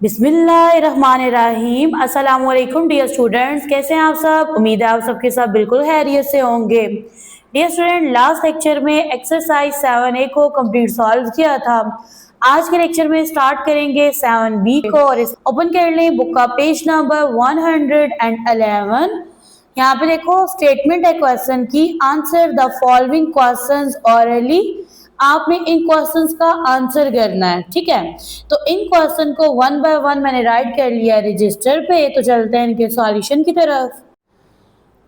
बिस्मिल्लाहिर्रहमानिर्रहीम। अस्सलाम वालेकुम डियर स्टूडेंट्स, कैसे हैं आप सब। उम्मीद है आप सबके साथ बिल्कुल खैरियत से होंगे। डियर स्टूडेंट, लास्ट लेक्चर में एक्सरसाइज 7A को कंप्लीट सॉल्व किया था। आज के लेक्चर में स्टार्ट करेंगे 7B को और इस ओपन कर लें बुक का पेज नंबर 111। यहाँ पे देखो स्टेटमेंट है क्वेश्चन की, answer the following questions hourly. आपने इन क्वेश्चंस का आंसर करना है, ठीक है। तो इन क्वेश्चन को वन बाय वन मैंने राइट कर लिया रजिस्टर पे, तो चलते हैं इनके सॉल्यूशन की तरफ।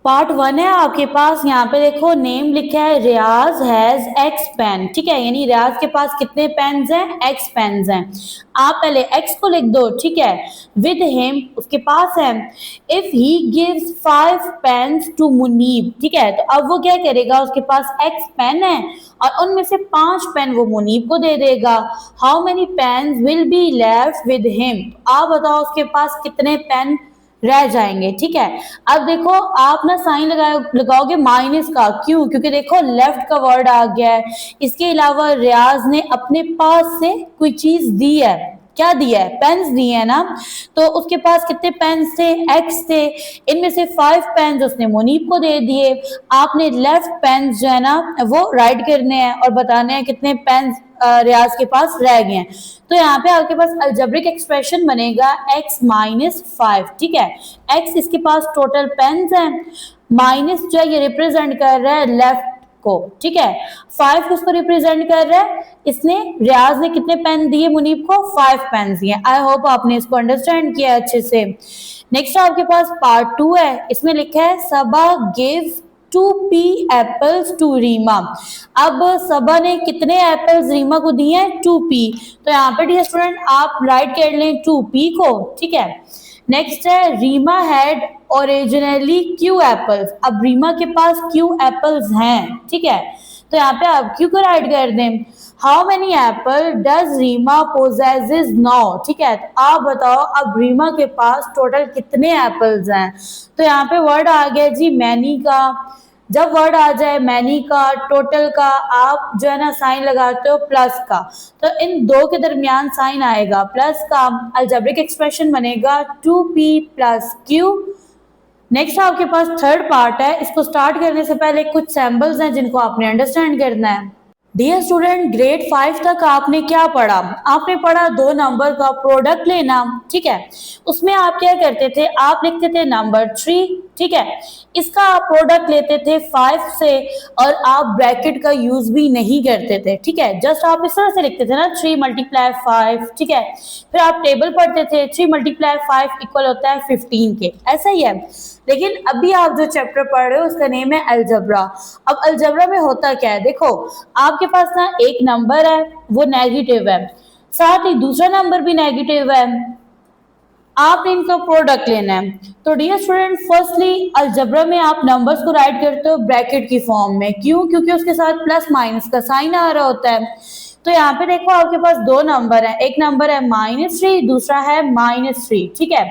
पार्ट 1 है आपके पास। यहाँ पे देखो नेम लिखा है रियाज हैज एक्स पेन, ठीक है, यानी रियाज के पास कितने पेन्स हैं, एक्स पेन्स हैं। आप पहले एक्स को लिख दो, ठीक है। विद हिम उसके पास है। If he gives 5 pens to Munib, ठीक है, तो अब वो क्या करेगा, उसके पास एक्स पेन है और उनमें से 5 पेन वो मुनीब को दे देगा। How many pens will be left with him, आप बताओ उसके पास कितने पेन रह जाएंगे, ठीक है। अब देखो आप ना साइन लगाओगे माइनस का, क्यों, क्योंकि देखो लेफ्ट का वर्ड आ गया है। इसके अलावा रियाज ने अपने पास से कोई चीज दी है, क्या दिया है, पेन्स दिए है ना। तो उसके पास कितने पेन्स थे, एक्स थे। इनमें से 5 पेन्स उसने मुनीब को दे दिए। आपने लेफ्ट पेन्स जो है ना वो राइट करने हैं और बताने हैं कितने पेन्स रियाज के पास रह गए हैं। तो यहाँ पे आपके पास अलजेब्रिक एक्सप्रेशन बनेगा x माइनस 5, ठीक है। x इसके पास टोटल पेन्स हैं, माइनस जो है ये रिप्रेजेंट कर रहा है लेफ्ट को, ठीक है। 5 किसको रिप्रेजेंट कर रहा है, इसने रियाज ने कितने पेन दिए मुनीब को, 5 पेन दिए। आई होप आपने इसको अंडरस्टैंड किया अच्छे से। नेक्स्ट आपके पास पार्ट 2 है, इसमें लिखा है Saba give 2p apples to Reema. अब सबा ने कितने एप्पल्स रीमा को दिए हैं, 2p। तो यहाँ पे डियर स्टूडेंट आप राइट कर लें 2p को, ठीक है। नेक्स्ट है Reema had originally Q apples. अब रीमा के पास क्यू एप्पल्स हैं, ठीक है, तो यहाँ पे आप क्यू को राइट कर दें। How many apple does Reema possesses now, ठीक है। तो आप बताओ अब रीमा के पास टोटल कितने एप्पल्स हैं। तो यहाँ पे वर्ड आ गया जी मैनी का। जब वर्ड आ जाए मैनी का, टोटल का, आप जो है ना साइन लगाते हो प्लस का, तो इन दो के दरमियान साइन आएगा प्लस का। अलजेब्रिक एक्सप्रेशन बनेगा 2p प्लस q। नेक्स्ट आपके पास थर्ड पार्ट है, इसको स्टार्ट करने से पहले कुछ सैम्पल्स हैं जिनको आपने अंडरस्टैंड करना है। डियर स्टूडेंट, ग्रेड 5 तक आपने क्या पढ़ा, आपने पढ़ा 2 नंबर का प्रोडक्ट लेना, ठीक है। उसमें आप क्या करते थे, आप लिखते थे नंबर 3, ठीक है। इसका आप प्रोडक्ट लेते थे 5 से और आप ब्रैकेट का यूज भी नहीं करते थे, ठीक है। जस्ट आप इस तरह से लिखते थे ना 3 मल्टीप्लाई 5, ठीक है। फिर आप टेबल पढ़ते थे 3 मल्टीप्लाई 5 इक्वल होता है 15 के, ऐसा ही है। लेकिन अभी आप जो चैप्टर पढ़ रहे हो उसका नेम है अलजबरा। अब अलजबरा में होता क्या है, देखो आपके पास ना एक नंबर है वो नेगेटिव है, साथ ही दूसरा नंबर भी नेगेटिव है, आपने इनका प्रोडक्ट लेना है। तो डियर स्टूडेंट, फर्स्टली अलजबरा में आप नंबर्स को राइट करते हो ब्रैकेट की फॉर्म में, क्यों, क्योंकि उसके साथ प्लस माइनस का साइन आ रहा होता है। तो यहाँ पे देखो आपके पास 2 नंबर है, एक नंबर है -3, दूसरा है -3, ठीक है।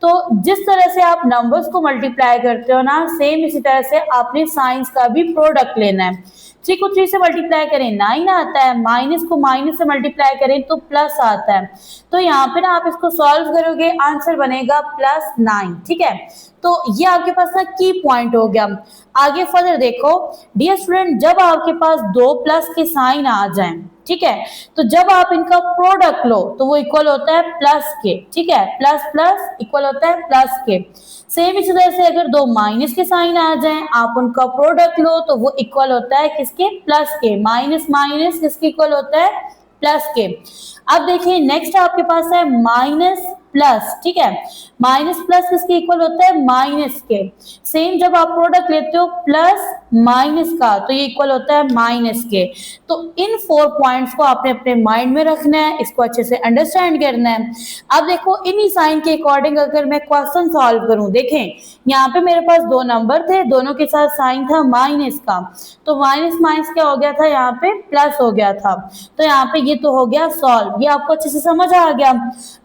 तो जिस तरह से आप नंबर्स को मल्टीप्लाई करते हो ना, सेम इसी तरह से आपने साइंस का भी प्रोडक्ट लेना है। 3 को 3 से मल्टीप्लाई करें 9 आता है, माइनस को माइनस से मल्टीप्लाई करें तो प्लस आता है। तो यहाँ पे ना आप इसको सॉल्व करोगे, आंसर बनेगा +9, ठीक है। तो ये आपके पास ना की पॉइंट हो गया। आगे फर्दर देखो डियर स्टूडेंट, जब आपके पास 2 प्लस के साइन आ जाएं, ठीक है, तो जब आप इनका प्रोडक्ट लो तो वो इक्वल होता है प्लस के, ठीक है, प्लस प्लस इक्वल होता है प्लस के। सेम इसी तरह से अगर 2 माइनस के साइन आ जाएं, आप उनका प्रोडक्ट लो तो वो इक्वल होता है किसके, प्लस के। माइनस माइनस किसके इक्वल होता है, प्लस के। अब देखिए नेक्स्ट आपके पास है माइनस प्लस, ठीक है, माइनस प्लस किसके इक्वल होता है, माइनस के। सेम जब आप प्रोडक्ट लेते हो प्लस माइनस का तो ये इक्वल होता है माइनस के। तो इन 4 पॉइंट्स को आपने अपने माइंड में रखना है, इसको अच्छे से अंडरस्टैंड करना है। अब देखो इन्हीं साइन के अकॉर्डिंग अगर मैं क्वेश्चन सॉल्व करूं, देखें यहाँ पे मेरे पास 2 नंबर थे, दोनों के साथ साइन था माइनस का, तो माइनस माइनस क्या हो गया था, यहाँ पे प्लस हो गया था। तो यहाँ पे ये तो हो गया सॉल्व, ये आपको अच्छे से समझ आ गया।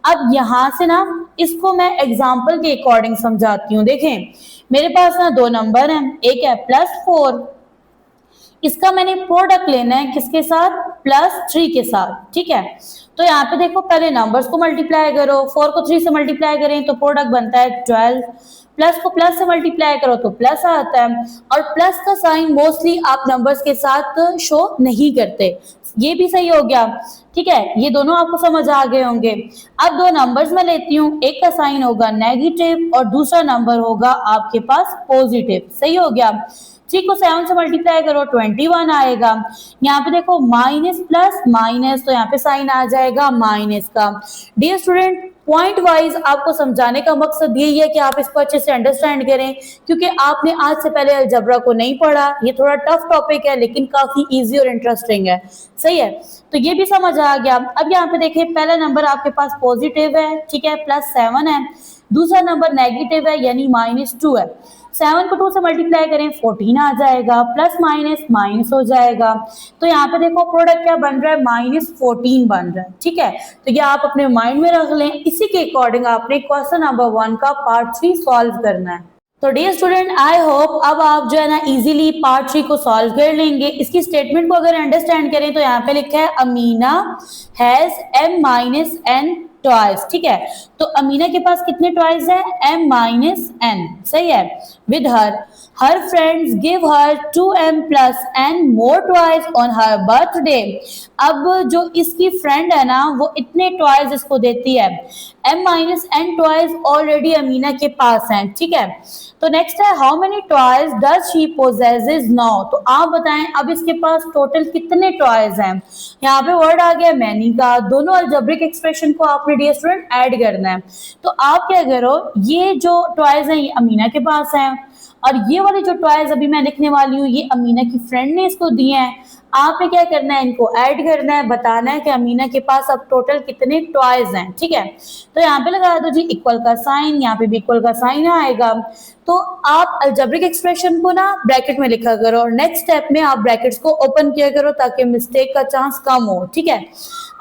अब यहाँ से ना इसको मैं एग्जाम्पल के अकॉर्डिंग समझाती हूँ। देखें मेरे पास ना 2 नंबर हैं, एक है +4, इसका मैंने प्रोडक्ट लेना है किसके साथ, +3 के साथ, ठीक है। तो यहाँ पे देखो पहले नंबर्स को मल्टीप्लाई करो, 4 को 3 से मल्टीप्लाई करें तो प्रोडक्ट बनता है 12, प्लस को प्लस से मल्टीप्लाई करो तो प्लस आता है, और प्लस का साइन मोस्टली आप नंबर्स के साथ शो नहीं करते, ये भी सही हो गया। ठीक है, ये दोनों आपको समझ आ गए होंगे। अब दो नंबर्स में लेती हूँ, एक का साइन होगा नेगेटिव और दूसरा नंबर होगा आपके पास पॉजिटिव, सही हो गया। 3 को 7 से मल्टीप्लाई करो 21 आएगा। यहाँ पे देखो माइनस प्लस माइनस, तो यहाँ पे साइन आ जाएगा माइनस का। डियर स्टूडेंट, पॉइंट वाइज आपको समझाने का मकसद यही है कि आप इसको अच्छे से अंडरस्टैंड करें, क्योंकि आपने आज से पहले अलजबरा को नहीं पढ़ा। ये थोड़ा टफ टॉपिक है लेकिन काफी इजी और इंटरेस्टिंग है, सही है। तो ये भी समझ आ गया। अब यहाँ पे देखिए पहला नंबर आपके पास पॉजिटिव है, ठीक है, +7 है। दूसरा नंबर नेगेटिव है यानी -2 है। 7 को 2 से मल्टीप्लाई करें 14 आ जाएगा, प्लस माइनस माइनस हो जाएगा। तो यहाँ पे देखो प्रोडक्ट क्या बन रहा है, -14 बन रहा है, ठीक है। तो ये आप अपने माइंड में रख लें। इसी के अकॉर्डिंग आपने क्वेश्चन नंबर 1 का पार्ट 3 सॉल्व करना है। तो डियर स्टूडेंट, आई होप अब आप जो है ना इजीली पार्ट 3 को सॉल्व कर लेंगे। इसकी स्टेटमेंट को अगर अंडरस्टैंड करें तो यहाँ पे लिखा है अमीना हैज m-n टॉयज, ठीक है। तो अमीना के पास कितने टॉयज है, m-n, सही है। With her friends give her 2m+n more toys on her birthday. अब जो इसकी फ्रेंड है ना वो इतने टॉयज इसको देती है, m-n टॉयज ऑलरेडी अमीना के पास हैं, ठीक है। तो नेक्स्ट है how many toys does she possesses now. तो आप बताएं अब इसके पास टोटल कितने टॉयज हैं। यहाँ पे वर्ड आ गया मैनी का। दोनों अलजेब्रिक एक्सप्रेशन को आपने डियर स्टूडेंट ऐड करना है। तो आप क्या करो, ये जो टॉयज हैं ये अमीना के पास हैं, और ये वाले जो टॉयज अभी मैं लिखने वाली हूँ ये अमीना की फ्रेंड ने इसको दिए हैं। आपने क्या करना है, इनको ऐड करना है, बताना है कि अमीना के पास अब टोटल कितने टॉयज हैं, ठीक है। तो यहाँ पे लगा दो जी इक्वल का साइन, यहाँ पे भी इक्वल का साइन आएगा। तो आप अलजेब्रिक एक्सप्रेशन को ना ब्रैकेट में लिखा करो, और नेक्स्ट स्टेप में आप ब्रैकेट्स को ओपन किया करो ताकि मिस्टेक का चांस कम हो, ठीक है।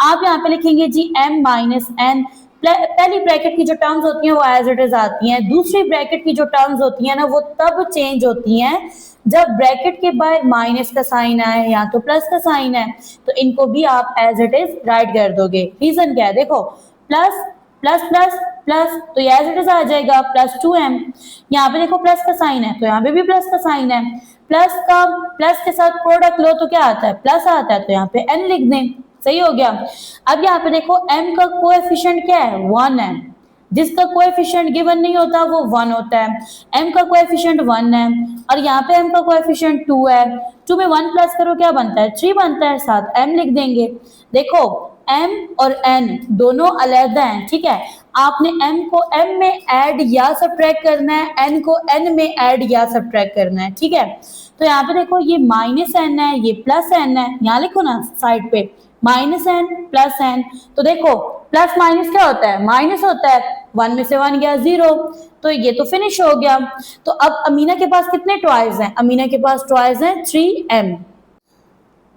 आप यहाँ पे लिखेंगे जी m-n। पहली ब्रैकेट की जो टर्म्स होती हैं वो एज इट इज आती हैं। दूसरी ब्रैकेट की जो टर्म्स होती हैं ना वो तब चेंज होती हैं जब ब्रैकेट के बाद माइनस का साइन आए या तो प्लस का साइन है। तो इनको भी आप एज इट इज राइट कर दोगे। रीजन क्या है, देखो प्लस प्लस प्लस प्लस, तो ये एज इट इज आ जाएगा +2m। यहाँ पे देखो प्लस का साइन है तो यहाँ पे भी प्लस का साइन है। प्लस का प्लस के साथ प्रोडक्ट लो तो क्या आता है, प्लस आता है, तो यहाँ पे n लिख दें, सही हो गया। अब यहाँ पे देखो m का कोएफिशिएंट क्या है, 1 है। जिसका कोएफिशिएंट गिवन नहीं होता वो 1 होता है। m का कोएफिशिएंट 1 है और यहाँ पे m का कोएफिशिएंट 2 है। 2 में 1 प्लस करो क्या बनता है, 3 बनता है, साथ m लिख देंगे। देखो m और n दोनों अलग हैं, ठीक है। आपने m को m में ऐड या सब्ट्रैक्ट करना है, n को n में ऐड या सब्ट्रैक्ट करना है, ठीक है। तो यहाँ पे देखो ये -n है, ये +n है, यहाँ लिखो ना साइड पे -n +n। तो देखो प्लस माइनस क्या होता है, माइनस होता है। 1 में से 1 गया 0, तो ये तो फिनिश हो गया। तो अब अमीना के पास कितने टॉयज हैं, अमीना के पास टॉयज हैं 3m।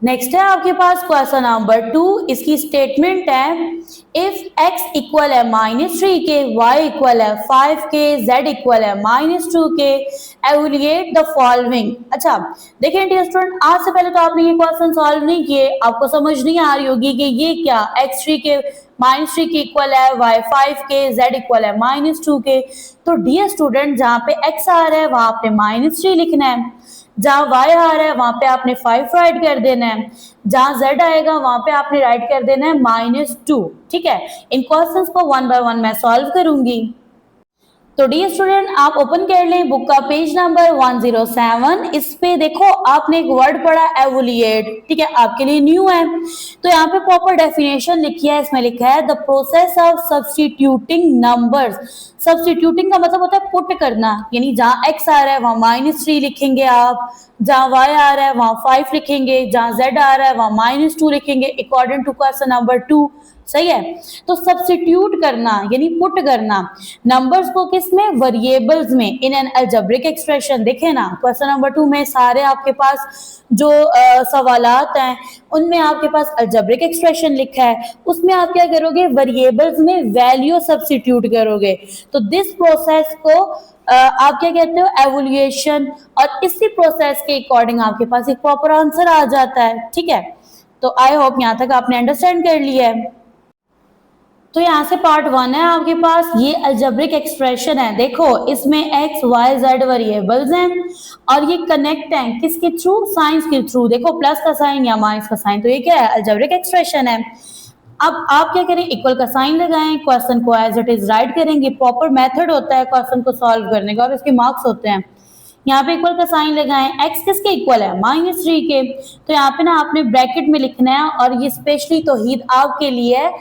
नेक्स्ट है आपके पास क्वेश्चन नंबर 2। इसकी स्टेटमेंट है इफ x इक्वल है -3 के, y इक्वल है 5 के, z इक्वल है -2 के, एवल्यूएट द फॉलोइंग। अच्छा देखिए डियर स्टूडेंट, आज से पहले तो आपने ये क्वेश्चन सॉल्व नहीं किए, आपको समझ नहीं आ रही होगी कि ये क्या, x3 के -3 के इक्वल है, y 5 के, z इक्वल है -2 के। तो डियर स्टूडेंट जहाँ पे x आ रहा है वहां पे -3 लिखना है, जहाँ y आ रहा है वहां पे आपने 5 राइट कर देना है, जहाँ z आएगा वहां पे आपने राइट कर देना है -2, ठीक है। इन क्वेश्चंस को 1 बाय 1 मैं सॉल्व करूंगी। तो डियर स्टूडेंट आप ओपन कर लें बुक का पेज नंबर 107। इस पे देखो आपने एक वर्ड पढ़ा एवोलिएट, ठीक है, आपके लिए न्यू है। तो यहाँ पे प्रॉपर डेफिनेशन लिखी है, इसमें लिखा है the process of substituting numbers. Substituting का मतलब होता है पुट करना, यानी जहाँ x आ रहा है वहाँ -3 लिखेंगे आप, जहाँ y आ रहा है वहाँ 5 लिखेंगे, जहाँ z आ रहा है वहाँ -2 लिखेंगे अकॉर्डिंग टू क्वेश्चन नंबर 2, सही है। तो सब्स्टिट्यूट करना यानी पुट करना नंबर्स को किसमें, वेरिएबल्स में, इन एन अलजेब्रिक एक्सप्रेशन। देखें ना क्वेश्चन नंबर 2 में सारे आपके पास जो सवालात हैं उनमें आपके पास अलजेब्रिक एक्सप्रेशन लिखा है, उसमें आप क्या करोगे, वेरिएबल्स में वैल्यू सब्स्टिट्यूट करोगे। तो दिस प्रोसेस को आप क्या कहते हो, एवोल्यूशन। और इसी प्रोसेस के अकॉर्डिंग आपके पास एक प्रॉपर आंसर आ जाता है, ठीक है। तो आई होप यहाँ तक आपने अंडरस्टैंड कर लिया है। तो यहाँ से पार्ट 1 है आपके पास, ये अलजेब्रिक एक्सप्रेशन है। देखो इसमें एक्स वाई जेड वेरिएबल्स हैं और ये कनेक्ट हैं किसके थ्रू, साइंस के थ्रू। देखो प्लस का साइन या माइनस का साइन, तो ये क्या है, अलजेब्रिक एक्सप्रेशन है। अब आप क्या करें, इक्वल का साइन लगाएं, क्वेश्चन को एज इट इज राइट करेंगे। प्रॉपर मेथड होता है क्वेश्चन को सॉल्व करने का और इसके मार्क्स होते हैं। यहाँ पे इक्वल का साइन लगाएं, x किसके इक्वल है, -3 के। तो यहाँ पे ना आपने ब्रैकेट में लिखना है और ये स्पेशली तौहीद आपके लिए है।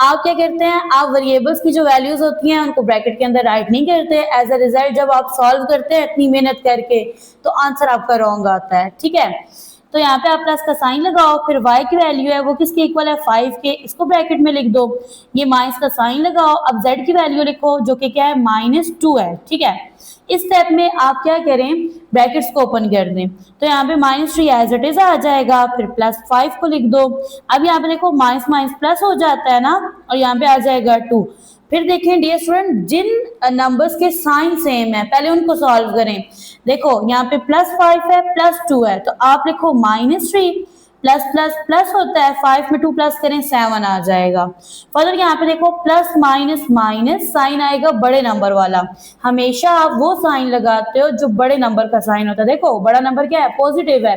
आप क्या करते हैं, आप वेरिएबल्स की जो वैल्यूज होती हैं उनको ब्रैकेट के अंदर राइट नहीं करते। एज अ रिजल्ट जब आप सॉल्व करते हैं इतनी मेहनत करके तो आंसर आपका रॉन्ग आता है, ठीक है। तो यहाँ पे आप प्लस का साइन लगाओ, फिर y की वैल्यू है वो किसके इक्वल है, 5 के, इसको ब्रैकेट में लिख दो। ये माइनस का साइन लगाओ, अब z की वैल्यू लिखो जो कि क्या है, -2 है, ठीक है। इस स्टेप में आप क्या करें, ब्रैकेट्स को ओपन कर दें। तो यहाँ पे -3 एज इट इज आ जाएगा, फिर +5 को लिख दो। अब यहाँ पे देखो माइनस माइनस प्लस हो जाता है ना, और यहाँ पे आ जाएगा 2। फिर देखें डियर स्टूडेंट, जिन नंबर्स के साइन सेम है पहले उनको सॉल्व करें। देखो यहाँ पे +5 है, +2 है, तो आप लिखो -3, प्लस प्लस प्लस होता है, 5 में 2 प्लस करें 7 आ जाएगा। फर्दर यहाँ पे देखो प्लस माइनस माइनस साइन आएगा बड़े नंबर वाला। हमेशा आप वो साइन लगाते हो जो बड़े नंबर का साइन होता है। देखो बड़ा नंबर क्या है, पॉजिटिव है,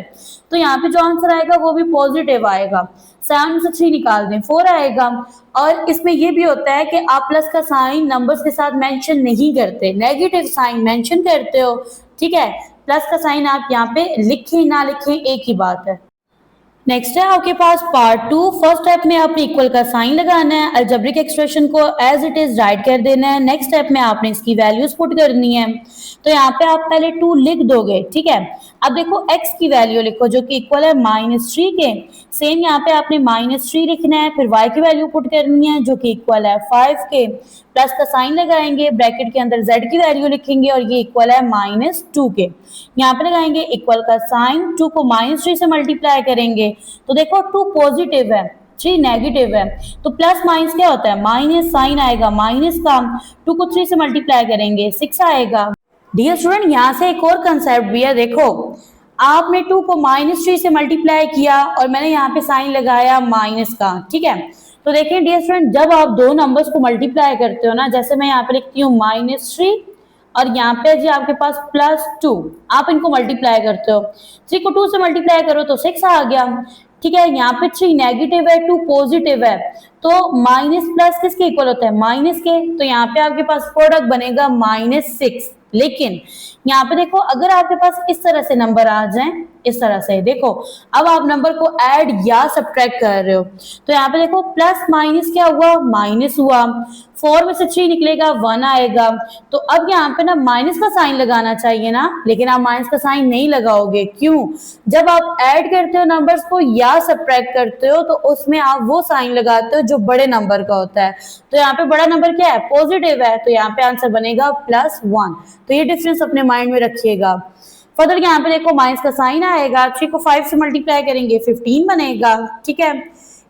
तो यहाँ पे जो आंसर आएगा वो भी पॉजिटिव आएगा। 7 से 3 निकाल दें, 4 आएगा। और इसमें ये भी होता है कि आप प्लस का साइन नंबर्स के साथ मेंशन नहीं करते, नेगेटिव साइन मेंशन करते हो, ठीक है। प्लस का साइन आप यहाँ पे लिखें ना लिखें एक ही बात है। नेक्स्ट है आपके पास पार्ट 2। फर्स्ट स्टेप में आपने इक्वल का साइन लगाना है, अलजेब्रिक एक्सप्रेशन को एज इट इज राइट कर देना है। नेक्स्ट स्टेप में आपने इसकी वैल्यूज पुट करनी है। तो यहाँ पे आप पहले 2 लिख दोगे, ठीक है। अब देखो x की वैल्यू लिखो जो कि इक्वल है -3 के। सेम यहाँ पे आपने -3 लिखना है, फिर y की वैल्यू पुट करनी है जो कि इक्वल है 5 के। प्लस का साइन लगाएंगे, ब्रैकेट के अंदर z की वैल्यू लिखेंगे और ये इक्वल है -2 के। यहाँ पे लगाएंगे इक्वल का साइन, 2 को -3 से मल्टीप्लाई करेंगे तो देखो 2 पॉजिटिव है, 3 नेगेटिव है, तो प्लस माइनस क्या होता है, माइनस, साइन आएगा माइनस का। 2 को 3 से मल्टीप्लाई करेंगे 6 आएगा। डियर स्टूडेंट यहाँ से एक और कंसेप्ट भी है। देखो आपने 2 को -3 से मल्टीप्लाई किया और मैंने यहाँ पे साइन लगाया माइनस का, ठीक है। तो देखिए डियर स्टूडेंट, जब आप दो नंबर्स को मल्टीप्लाई करते हो ना, जैसे मैं यहाँ पे लिखती हूँ -3 और यहाँ पे जी आपके पास +2, आप इनको मल्टीप्लाई करते हो। 3 को 2 से मल्टीप्लाई करो तो 6 आ गया, ठीक है। यहाँ पे 3 नेगेटिव है, 2 पॉजिटिव है, तो माइनस प्लस किसके इक्वल होता है, माइनस के। तो यहाँ पे आपके पास प्रोडक्ट बनेगा -6। लेकिन यहाँ पे देखो अगर आपके पास इस तरह से नंबर आ जाएं, इस तरह से देखो, अब आप नंबर को ऐड या सब्ट्रैक्ट कर रहे हो, तो यहाँ पे देखो प्लस माइनस क्या हुआ, माइनस हुआ। 4 में से 3 निकलेगा 1 आएगा। तो अब यहाँ पे ना माइनस का साइन लगाना चाहिए ना, लेकिन आप माइनस का साइन नहीं लगाओगे। क्यों? जब आप ऐड करते हो नंबर्स को या सब्ट्रैक्ट करते हो तो उसमें आप वो साइन लगाते हो जो बड़े नंबर का होता है। तो यहाँ पे बड़ा नंबर क्या है, पॉजिटिव है, तो यहाँ पे आंसर बनेगा +1। तो ये डिफरेंस अपने माइंड में रखिएगा। फर्दर यहाँ पे देखो माइनस का साइन आएगा, 3 को 5 से मल्टीप्लाई करेंगे 15 बनेगा, ठीक है।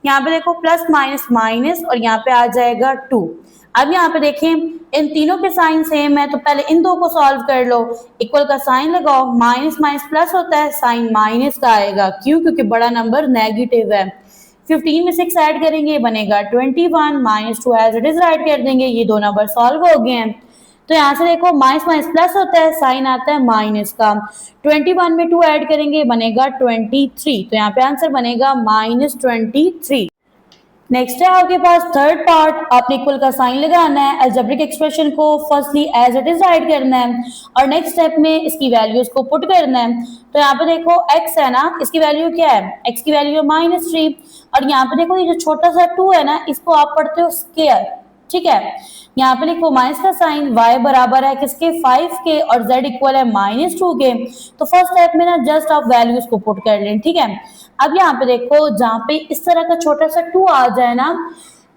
यहाँ पे देखो प्लस माइनस माइनस और यहाँ पे आ जाएगा 2। अब यहाँ पे देखें इन तीनों के साइन सेम है, तो पहले इन दो को सॉल्व कर लो। इक्वल का साइन लगाओ, माइनस माइनस प्लस होता है, साइन माइनस का आएगा। क्यों? क्योंकि बड़ा नंबर नेगेटिव है। 15 में 6 ऐड करेंगे बनेगा 21, -2 एज इट इज राइट कर देंगे। ये दो नंबर सॉल्व हो गए हैं। तो यहाँ से देखो माइनस माइनस प्लस होता है, साइन आता है माइनस का। 21 में 2 ऐड करेंगे बनेगा 23। तो यहाँ पे आंसर बनेगा -23। नेक्स्ट है आपके पास थर्ड पार्ट। आपने इक्वल का साइन लगाना है, अलजेब्रिक एक्सप्रेशन को firstly as it is write करना है और नेक्स्ट स्टेप में इसकी वैल्यूज को पुट करना है। तो यहाँ पे देखो x है ना, इसकी वैल्यू क्या है, x की वैल्यू है -3 और यहाँ पे देखो ये जो छोटा सा 2 है ना, इसको आप पढ़ते हो स्क्वायर, ठीक है। यहाँ पे लिखो माइनस का साइन, y बराबर है किसके, 5 के और z इक्वल है -2 के। तो फर्स्ट स्टेप में ना जस्ट आप वैल्यूज को पुट कर लें, ठीक है। अब यहाँ पे देखो जहाँ पे इस तरह का छोटा सा 2 आ जाए ना,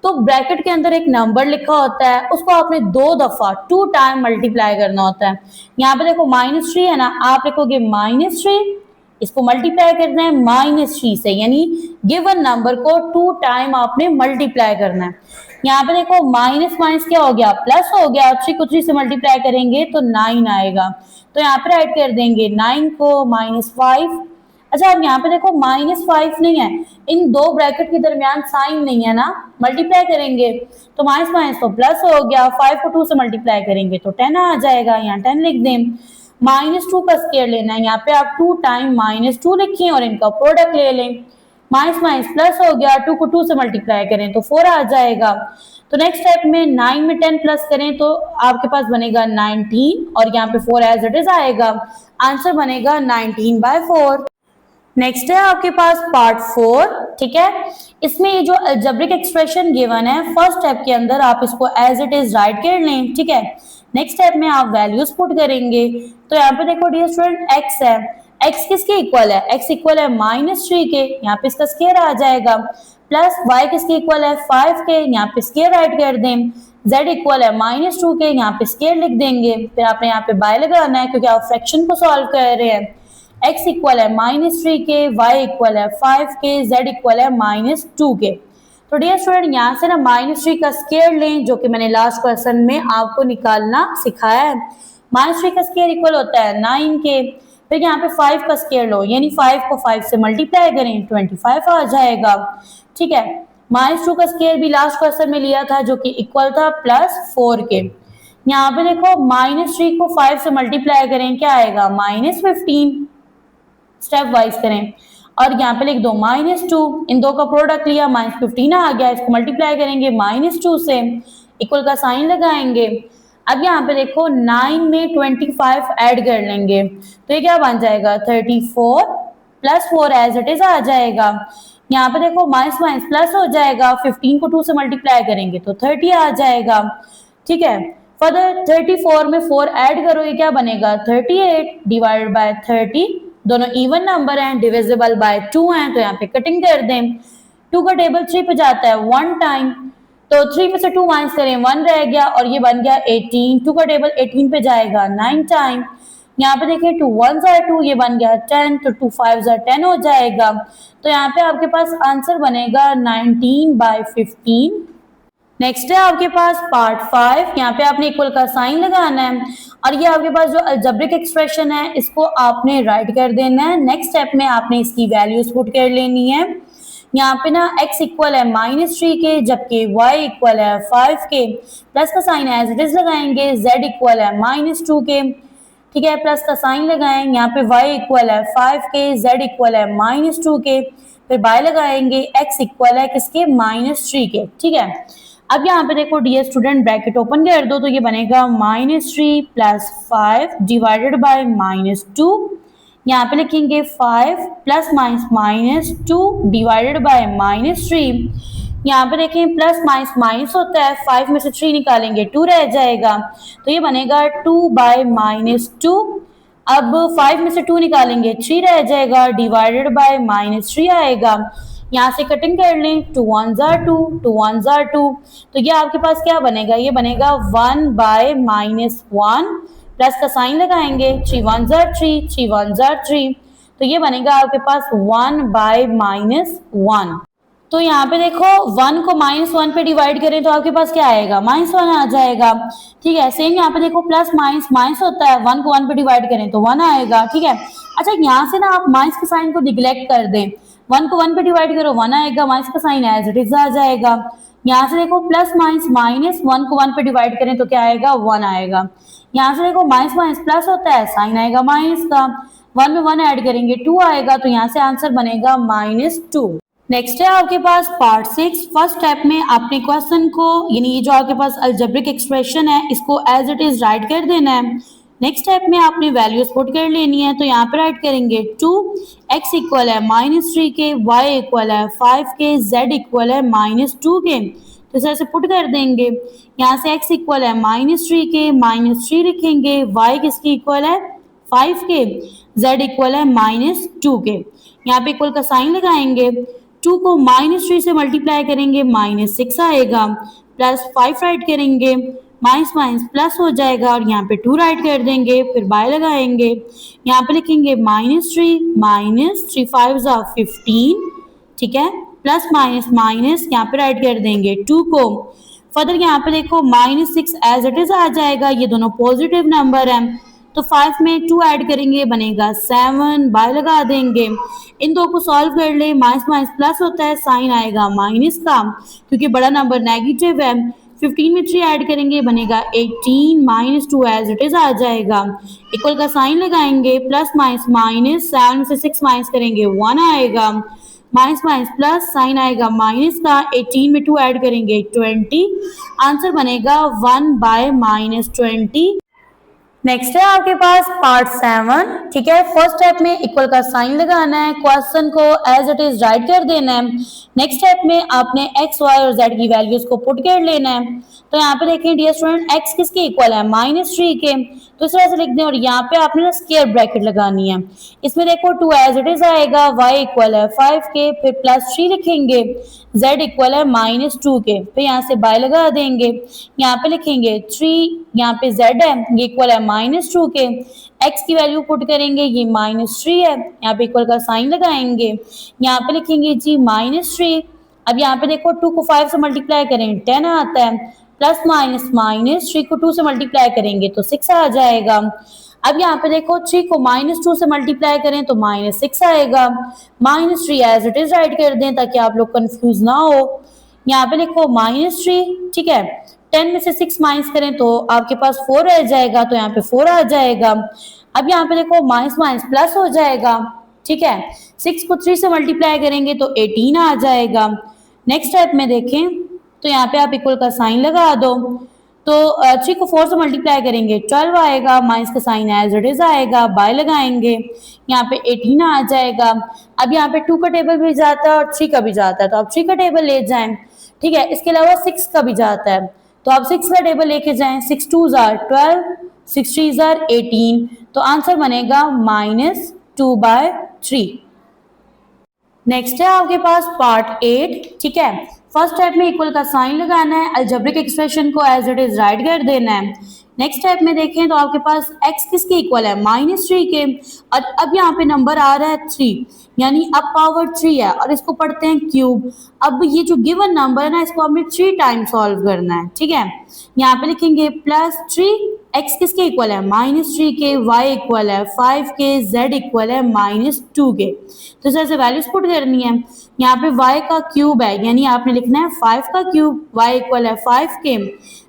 तो ब्रैकेट के अंदर एक नंबर लिखा होता है, उसको आपने 2 दफा 2 टाइम मल्टीप्लाई करना होता है। यहाँ पे देखो -3 है ना, आप लिखोगे -3, इसको मल्टीप्लाई करना है -3 से, यानी गिवन नंबर को 2 टाइम आपने मल्टीप्लाई करना है। यहाँ पे देखो माइनस माइनस क्या हो गया, प्लस हो गया। 3 को 3 से मल्टीप्लाई करेंगे तो 9 आएगा। तो यहाँ पे राइट कर देंगे 9 को -5 अच्छा अब यहाँ पे देखो -5 नहीं है, इन दो ब्रैकेट के दरमियान साइन नहीं है ना, मल्टीप्लाई करेंगे तो माइनस माइनस तो प्लस हो गया, 5 को 2 से मल्टीप्लाई करेंगे तो 10 आ जाएगा, यहाँ 10 लिख दें। -2 का स्क्वायर लेना है, यहाँ पे आप 2 टाइम -2 लिखें और इनका प्रोडक्ट ले लें, माइनस माइनस प्लस हो गया, 2 को 2 से मल्टीप्लाई करें तो 4 आ जाएगा। तो नेक्स्ट स्टेप में 9 में 10 प्लस करें तो आपके पास बनेगा 19 और यहाँ पे 4 एज इट इज आएगा, आंसर बनेगा 19/4। नेक्स्ट है आपके पास पार्ट 4, ठीक है। इसमें ये जो अलजेब्रिक एक्सप्रेशन गिवन है, फर्स्ट स्टेप के अंदर आप इसको एज इट इज राइट कर लें, ठीक है। नेक्स्ट स्टेप में आप वैल्यूज पुट करेंगे, तो यहाँ पे देखो डियर स्टूडेंट एक्स है, एक्स किसके इक्वल है, एक्स इक्वल है -3 के, यहाँ पे इसका स्क्वायर आ जाएगा, प्लस वाई किसके इक्वल है 5 के, यहाँ पे स्क्वायर राइट कर दें, z इक्वल है -2 के, यहाँ पे स्क्वायर लिख देंगे, फिर आपने यहाँ पे बाय लगाना है क्योंकि आप फ्रैक्शन को सॉल्व कर रहे हैं। x इक्वल है -3 के, y इक्वल है 5 के, z इक्वल है -2 के। तो डियर स्टूडेंट यहाँ से ना -3 का स्क्वायर लें, जो कि मैंने लास्ट क्वेश्चन में आपको निकालना सिखाया है। -3 का स्क्वायर इक्वल होता है 9 के, फिर यहाँ पे 5 का स्क्वायर लो, यानी 5 को 5 से मल्टीप्लाई करें 25 आ जाएगा, ठीक है। -2 का स्क्वायर भी लास्ट क्वेश्चन में लिया था जो कि इक्वल था +4 के। यहाँ पे देखो -3 को 5 से मल्टीप्लाई करें, क्या आएगा -15, स्टेप वाइज करें, और यहाँ पे लिख दो -2, इन दो का प्रोडक्ट लिया -15 आ गया, इसको मल्टीप्लाई करेंगे -2 से, इक्वल का साइन लगाएंगे। अब यहाँ पे देखो 9 में 25 ऐड कर लेंगे तो ये क्या बन जाएगा 34 + 4 एज इट इज आ जाएगा। यहाँ पे देखो माइनस माइनस प्लस हो जाएगा, 15 को 2 से मल्टीप्लाई करेंगे तो 30 आ जाएगा, ठीक है। फर्दर 34 में 4 ऐड करो, ये क्या बनेगा 38 डिवाइडेड बाय 30, दोनों इवन नंबर हैं, डिविजिबल बाय 2 हैं, तो यहाँ पे कटिंग कर दें। 2 का टेबल 3 पे जाता है 1 टाइम, तो 3 में से 2 माइनस करें 1 रह गया और ये बन गया 18। 2 का टेबल 18 पे जाएगा 9 टाइम, यहाँ पे देखिए 2 1s are 2, ये बन गया 10, तो 2 5s are 10 हो जाएगा। तो यहाँ पे आपके पास आंसर बनेगा 19/15। नेक्स्ट है आपके पास पार्ट 5, यहाँ पे आपने इक्वल का साइन लगाना है और ये आपके पास जो अलजेब्रिक एक्सप्रेशन है इसको आपने राइट कर देना है। नेक्स्ट स्टेप में आपने इसकी वैल्यूज पुट कर लेनी है। यहाँ पे ना x इक्वल है -3 के, जबकि y इक्वल है 5 के, प्लस का साइन एज इट इज लगाएंगे, z इक्वल है -2 के, ठीक है, प्लस का साइन लगाएं, यहाँ पे y इक्वल है 5 के, z इक्वल है -2 के, फिर बाय लगाएंगे, x इक्वल है किसके -3 के, ठीक है। अब यहाँ पे देखो डियर स्टूडेंट ब्रैकेट ओपन कर दो तो ये बनेगा -3 + 5 डिवाइडेड बाय -2, यहाँ पे लिखेंगे 5 ± -2 डिवाइडेड बाय -3, यहाँ पे देखें प्लस माइनस माइनस होता है, 5 में से 3 निकालेंगे 2 रह जाएगा, तो ये बनेगा 2/-2। अब 5 में से 2 निकालेंगे 3 रह जाएगा, डिवाइडेड बाय -3 आएगा, यहाँ से कटिंग कर लें, 2 1s are 2, 2 1s are 2, तो ये आपके पास क्या बनेगा, ये बनेगा 1/-1, प्लस का साइन लगाएंगे, 3 1s are 3, 3 1s are 3, तो ये बनेगा आपके पास 1/-1। तो यहाँ पे देखो 1 को -1 पे डिवाइड करें तो आपके पास क्या आएगा -1 आ जाएगा, ठीक है। सेम यहाँ पे देखो प्लस माइनस माइनस होता है, 1 को 1 पे डिवाइड करें तो 1 आएगा, ठीक है। अच्छा यहाँ से ना आप माइनस के साइन को निगलेक्ट कर दें, 1 को 1 पे डिवाइड करो 1 आएगा, माइनस का साइन एज इट इज आ जाएगा। यहाँ से देखो प्लस माइनस माइनस, 1 को 1 पे डिवाइड करें तो क्या आएगा 1 आएगा। यहाँ से देखो माइनस माइनस प्लस होता है, साइन आएगा माइनस का, 1 में 1 ऐड करेंगे 2 आएगा, तो यहाँ से आंसर बनेगा -2। नेक्स्ट है आपके पास पार्ट 6। फर्स्ट स्टेप में आपने क्वेश्चन को, यानी ये जो आपके पास अलजेब्रिक एक्सप्रेशन है इसको एज इट इज राइट कर देना है। नेक्स्ट स्टेप में आपने वैल्यूज पुट कर लेनी है, तो यहाँ पे राइट करेंगे 2, x इक्वल है -3 के, y इक्वल है 5 के, z इक्वल है -2 के, तो इस तरह से पुट कर देंगे। यहाँ से x इक्वल है -3 के, -3 लिखेंगे, y किसकी इक्वल है 5 के, z इक्वल है -2 के, यहाँ पे इक्वल का साइन लगाएंगे, 2 को -3 से मल्टीप्लाई करेंगे -6 आएगा, प्लस 5 राइट करेंगे, माइनस माइनस प्लस हो जाएगा और यहाँ पे 2 राइट कर देंगे, फिर बाय लगाएंगे, यहाँ पे लिखेंगे -3 5s are 15, ठीक है, प्लस माइनस माइनस यहाँ पे राइट कर देंगे 2 को। फर्दर यहाँ पे देखो -6 एज इट इज आ जाएगा, ये दोनों पॉजिटिव नंबर हैं, तो 5 में 2 ऐड करेंगे बनेगा 7, बाय लगा देंगे। इन दो को सॉल्व कर ले, माइनस माइनस प्लस होता है, साइन आएगा माइनस का क्योंकि बड़ा नंबर नेगेटिव है। 15 में 3 ऐड करेंगे बनेगा 18 माइनस 2 एज इट इज आ जाएगा। इक्वल का साइन लगाएंगे, प्लस माइनस माइनस, 7 से 6 माइनस करेंगे 1 आएगा, माइनस माइनस प्लस, साइन आएगा माइनस का, 18 में 2 ऐड करेंगे 20, आंसर बनेगा 1 बाय माइनस 20। नेक्स्ट है आपके पास पार्ट 7, ठीक है। फर्स्ट स्टेप में इक्वल का साइन लगाना है, क्वेश्चन को एज इट इज राइट कर देना है। नेक्स्ट स्टेप में आपने एक्स वाई और जेड की वैल्यूज को पुट कर लेना है। तो यहाँ पे देखें डियर स्टूडेंट, एक्स किसके इक्वल है, -3 के, तो इस तरह से लिख दें और यहाँ पे आपने ना स्क्वायर ब्रैकेट लगानी है। इसमें देखो 2 एज इट इज आएगा, y इक्वल है 5 के, फिर +3 लिखेंगे, z इक्वल है -2 के, फिर यहाँ से बाय लगा देंगे, यहाँ पे लिखेंगे 3, यहाँ पे z है ये इक्वल है -2 के, x की वैल्यू पुट करेंगे ये -3 है, यहाँ पे इक्वल का साइन लगाएंगे, यहाँ पे लिखेंगे जी -3। अब यहाँ पे देखो 2 को 5 से मल्टीप्लाई करें 10 आता है, प्लस माइनस माइनस, 3 को 2 से मल्टीप्लाई करेंगे तो 6 आ जाएगा। अब यहाँ पे देखो 3 को -2 से मल्टीप्लाई करें तो -6 आएगा, -3 एज इट इज राइट कर दें ताकि आप लोग कंफ्यूज ना हो। यहाँ पे लिखो -3, ठीक है, 10 में से 6 माइनस करें तो आपके पास 4 रह जाएगा, तो यहाँ पे 4 आ जाएगा। अब यहाँ पे देखो माइनस माइनस प्लस हो जाएगा, ठीक है, 6 को 3 से मल्टीप्लाई करेंगे तो 18 आ जाएगा। नेक्स्ट स्टेप में देखें तो यहाँ पे आप इक्वल का साइन लगा दो, तो 3 को 4 से मल्टीप्लाई करेंगे 12 आएगा, माइनस का साइन एज इट इज आएगा, बाय लगाएंगे, यहाँ पे 18 आ जाएगा। अब यहाँ पे 2 का टेबल भी जाता है और 3 का भी जाता है, तो आप 3 का टेबल ले जाएं, ठीक है। इसके अलावा 6 का भी जाता है, तो आप 6 का टेबल लेके जाएं, 6 2s are 12, 6 3s are 18, तो आंसर बनेगा -2/3। नेक्स्ट है आपके पास पार्ट 8, ठीक है। फर्स्ट स्टेप में इक्वल का साइन लगाना है, अलजेब्रिक एक्सप्रेशन को एज इट इज राइट कर देना है। नेक्स्ट स्टेप में देखें तो आपके पास x किसके इक्वल है, -3 के, और अब यहाँ पे नंबर आ रहा है 3, यानी अब पावर 3 है और इसको पढ़ते हैं क्यूब। अब ये जो गिवन नंबर है ना, इसको हमने 3 टाइम सॉल्व करना है, ठीक है। यहाँ पे लिखेंगे +3, x किसके इक्वल है, -3 के, y इक्वल है 5 के, z इक्वल है -2 के, तो इस तरह से वैल्यूज पुट करनी है। यहाँ पे y का क्यूब है, यानी आपने लिखना है 5 का क्यूब, y इक्वल है 5 के।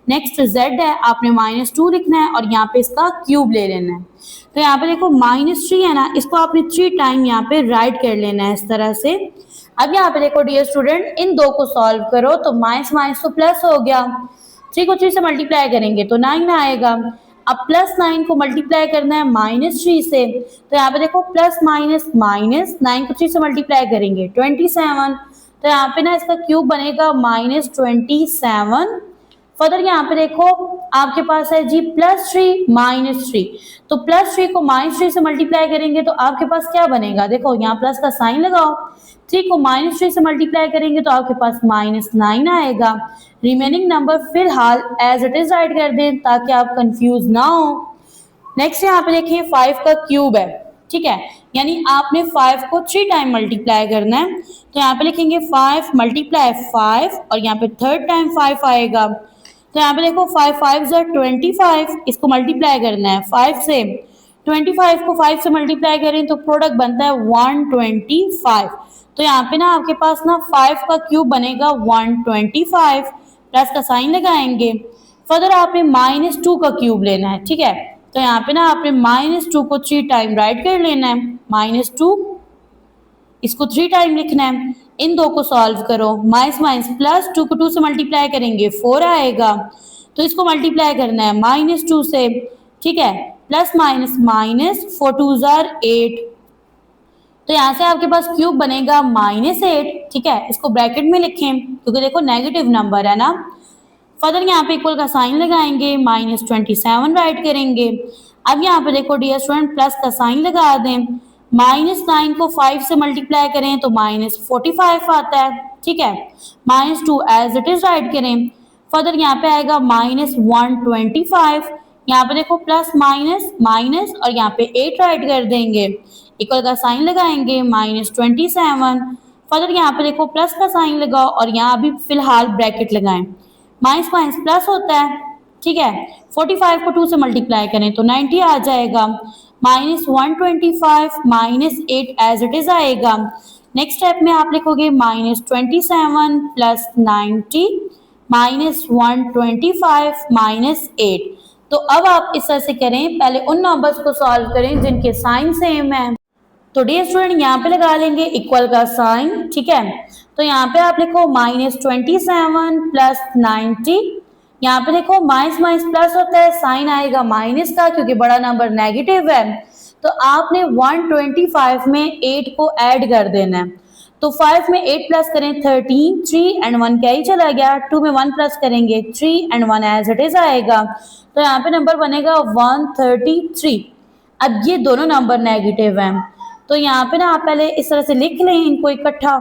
नेक्स्ट z है, आपने -2 लिखना है और यहाँ पे इसका क्यूब ले लेना है। तो यहाँ पे देखो -3 है ना, इसको आपने 3 टाइम यहाँ पे राइट कर लेना है इस तरह से। अब यहाँ पे देखो डियर स्टूडेंट, इन दो को सॉल्व करो तो माइनस माइनस तो प्लस हो गया, 3 को 3 से मल्टीप्लाई करेंगे तो 9 आएगा। अब +9 को मल्टीप्लाई करना है -3 से, तो यहाँ पे देखो प्लस माइनस माइनस, 9 को 3 से मल्टीप्लाई करेंगे 27, तो यहाँ पे ना इसका क्यूब बनेगा -27। फर्दर यहाँ पे देखो आपके पास है जी +3 -3, तो +3 को -3 से मल्टीप्लाई करेंगे तो आपके पास क्या बनेगा, देखो यहाँ प्लस का साइन लगाओ, 3 को -3 से मल्टीप्लाई करेंगे तो आपके पास -9 आएगा। रिमेनिंग नंबर फिलहाल एज इट इज राइट कर दें ताकि आप कंफ्यूज ना हो। नेक्स्ट यहाँ पे देखिए 5 का क्यूब है, ठीक है, यानी आपने 5 को 3 टाइम मल्टीप्लाई करना है, तो यहाँ पे लिखेंगे 5 × 5 और यहाँ पे थर्ड टाइम 5 आएगा, तो यहाँ पे देखो 5 5 25, इसको मल्टीप्लाई करना है 5 से, 25 को 5 से मल्टीप्लाई करें तो प्रोडक्ट बनता है 125, तो यहाँ पे ना आपके पास ना 5 का क्यूब बनेगा 125, प्लस का साइन लगाएंगे। फर्दर आपने -2 का क्यूब लेना है, ठीक है, तो यहाँ पे ना आपने -2 को 3 टाइम राइट कर लेना है, -2 इसको 3 टाइम लिखना है। इन दो को सॉल्व करो, माइनस माइनस प्लस, 2 को 2 से मल्टीप्लाई करेंगे 4 आएगा, तो इसको मल्टीप्लाई करना है -2 से, ठीक है, plus minus minus, 4 2s are 8, तो यहाँ से आपके पास क्यूब बनेगा -8, ठीक है, इसको ब्रैकेट में लिखें क्योंकि देखो नेगेटिव नंबर है ना। फर्दर यहाँ पे इक्वल का साइन लगाएंगे, -27 राइट करेंगे। अब यहाँ पे देखो डियर स्टूडेंट प्लस का साइन लगा दें, -9 को 5 से मल्टीप्लाई करें तो -45 आता है, ठीक है, -2 एज इट इज राइट करें। फर्दर यहाँ पे आएगा -125, यहाँ पे देखो प्लस माइनस माइनस और यहाँ पे 8 राइट कर देंगे, इक्वल का साइन लगाएंगे, -27। फर्दर यहाँ पे देखो प्लस का साइन लगाओ और यहाँ भी फिलहाल ब्रैकेट लगाएं, माइनस माइनस प्लस होता है, ठीक है। 45 को 2 से मल्टीप्लाई करें तो 90 आ जाएगा। Minus 125 minus 8 as it is आएगा। नेक्स्ट स्टेप में आप लिखोगे -27 प्लस 90 माइनस 125 माइनस 8। तो अब आप इस तरह से करें, पहले उन नंबर्स को सॉल्व करें जिनके साइन सेम है। तो डियर स्टूडेंट यहाँ पे लगा लेंगे इक्वल का साइन, ठीक है। तो यहाँ पे आप लिखो -27 प्लस 90। यहाँ पे देखो माइनस माइनस प्लस होता है, साइन आएगा माइनस का क्योंकि बड़ा नंबर नेगेटिव है। तो आपने 125 में 8 को ऐड कर देना है। तो 5 में 8 प्लस करें 13, 3 एंड 1 क्या ही चला गया। 2 में 1 प्लस करेंगे 3 एंड 1 एज इट इज आएगा। तो यहाँ पे नंबर बनेगा 133। अब ये दोनों नंबर नेगेटिव हैं, तो यहाँ पे ना आप पहले इस तरह से लिख लें इनको इकट्ठा,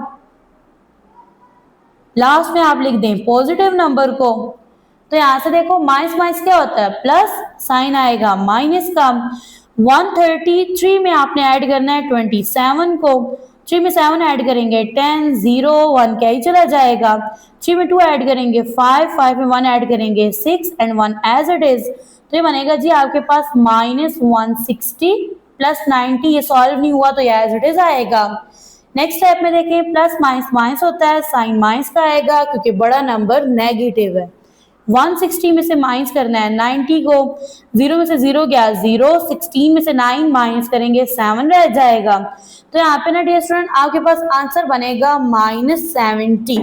लास्ट में आप लिख दें पॉजिटिव नंबर को। तो यहाँ से देखो माइनस माइनस क्या होता है, प्लस, साइन आएगा माइनस का। 133 में आपने ऐड करना है 27 को। 3 में 7 ऐड करेंगे 10, 0, 1 क्या ही चला जाएगा। 3 में 2 ऐड करेंगे 5, 5 में 1 ऐड करेंगे 6 एंड 1 एज इट इज। तो ये बनेगा जी आपके पास -160 प्लस 90। ये सॉल्व नहीं हुआ तो ये एज इट इज आएगा। नेक्स्ट स्टेप में देखें, प्लस माइनस माइनस होता है, साइन माइनस का आएगा क्योंकि बड़ा नंबर नेगेटिव है। 160 में से माइनस करना है 90 को। 0 में से 0 गया 0, 16 में से 9 माइनस करेंगे 7 रह जाएगा। तो यहाँ पे ना डियर स्टूडेंट आपके पास आंसर बनेगा -70।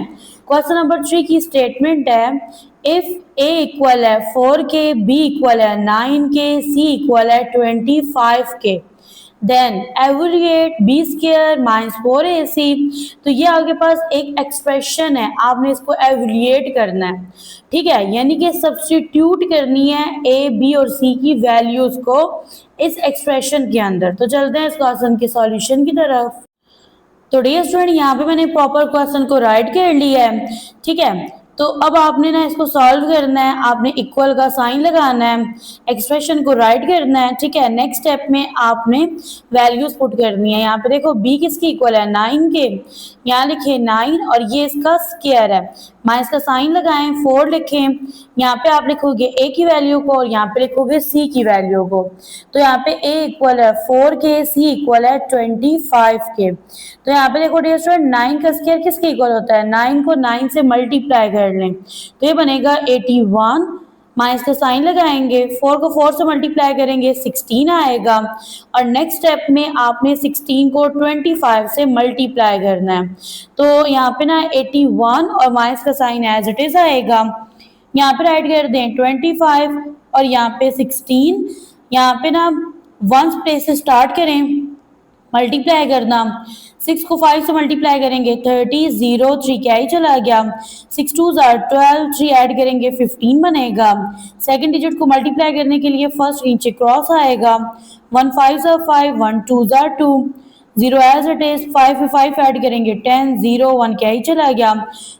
क्वेश्चन नंबर 3 की स्टेटमेंट है, इफ a इक्वल है 4k, b इक्वल है 9k, c इक्वल है 25k, then evaluate b square minus 4ac। तो ये आपके पास एक एक्सप्रेशन है, आपने इसको एवरिएट करना है, ठीक है, यानी कि सब्स्टिट्यूट करनी है a, b और c की वैल्यूज को इस एक्सप्रेशन के अंदर। तो चलते हैं इस क्वेश्चन के सॉल्यूशन की तरफ। तो डियर स्टूडेंट यहाँ पे मैंने प्रॉपर क्वेश्चन को राइट कर लिया है, ठीक है। तो अब आपने ना इसको सॉल्व करना है, आपने इक्वल का साइन लगाना है, एक्सप्रेशन को राइट करना है, ठीक है। नेक्स्ट स्टेप में आपने वैल्यूज पुट करनी है। यहाँ पे देखो b किसकी इक्वल है 9 के, यहाँ लिखे 9 और ये इसका स्क्वायर है, माइनस का साइन लगाएं, 4 लिखें। यहाँ पे आप लिखोगे a की वैल्यू को और यहाँ पे लिखोगे c की वैल्यू को। तो यहाँ पे a इक्वल है 4k, c इक्वल है 25k। तो यहाँ पे देखो डियर स्टूडेंट 9 का स्क्वायर किसके इक्वल होता है, 9 को 9 से मल्टीप्लाई कर लें तो ये बनेगा 81, माइनस का साइन लगाएंगे, 4 को 4 से मल्टीप्लाई करेंगे 16 आएगा। और नेक्स्ट स्टेप में आपने 16 को 25 से मल्टीप्लाई करना है। तो यहाँ पे ना 81 और माइनस का साइन एज इट इज आएगा। यहाँ पे राइट कर दें 25 और यहाँ पे 16। यहाँ पे ना 1 प्लेस से स्टार्ट करें मल्टीप्लाई करना। 6 को 5 से मल्टीप्लाई करेंगे 30, 0, 3 क्या ही चला गया। 6 2s are 12, 3 ऐड करेंगे 15 बनेगा। सेकंड डिजिट को मल्टीप्लाई करने के लिए फर्स्ट नीचे क्रॉस आएगा। 1 5s are 5, 1 2s are 2, 0 as it is. 5 में 5 ऐड करेंगे 10, 0, 1 क्या ही चला गया।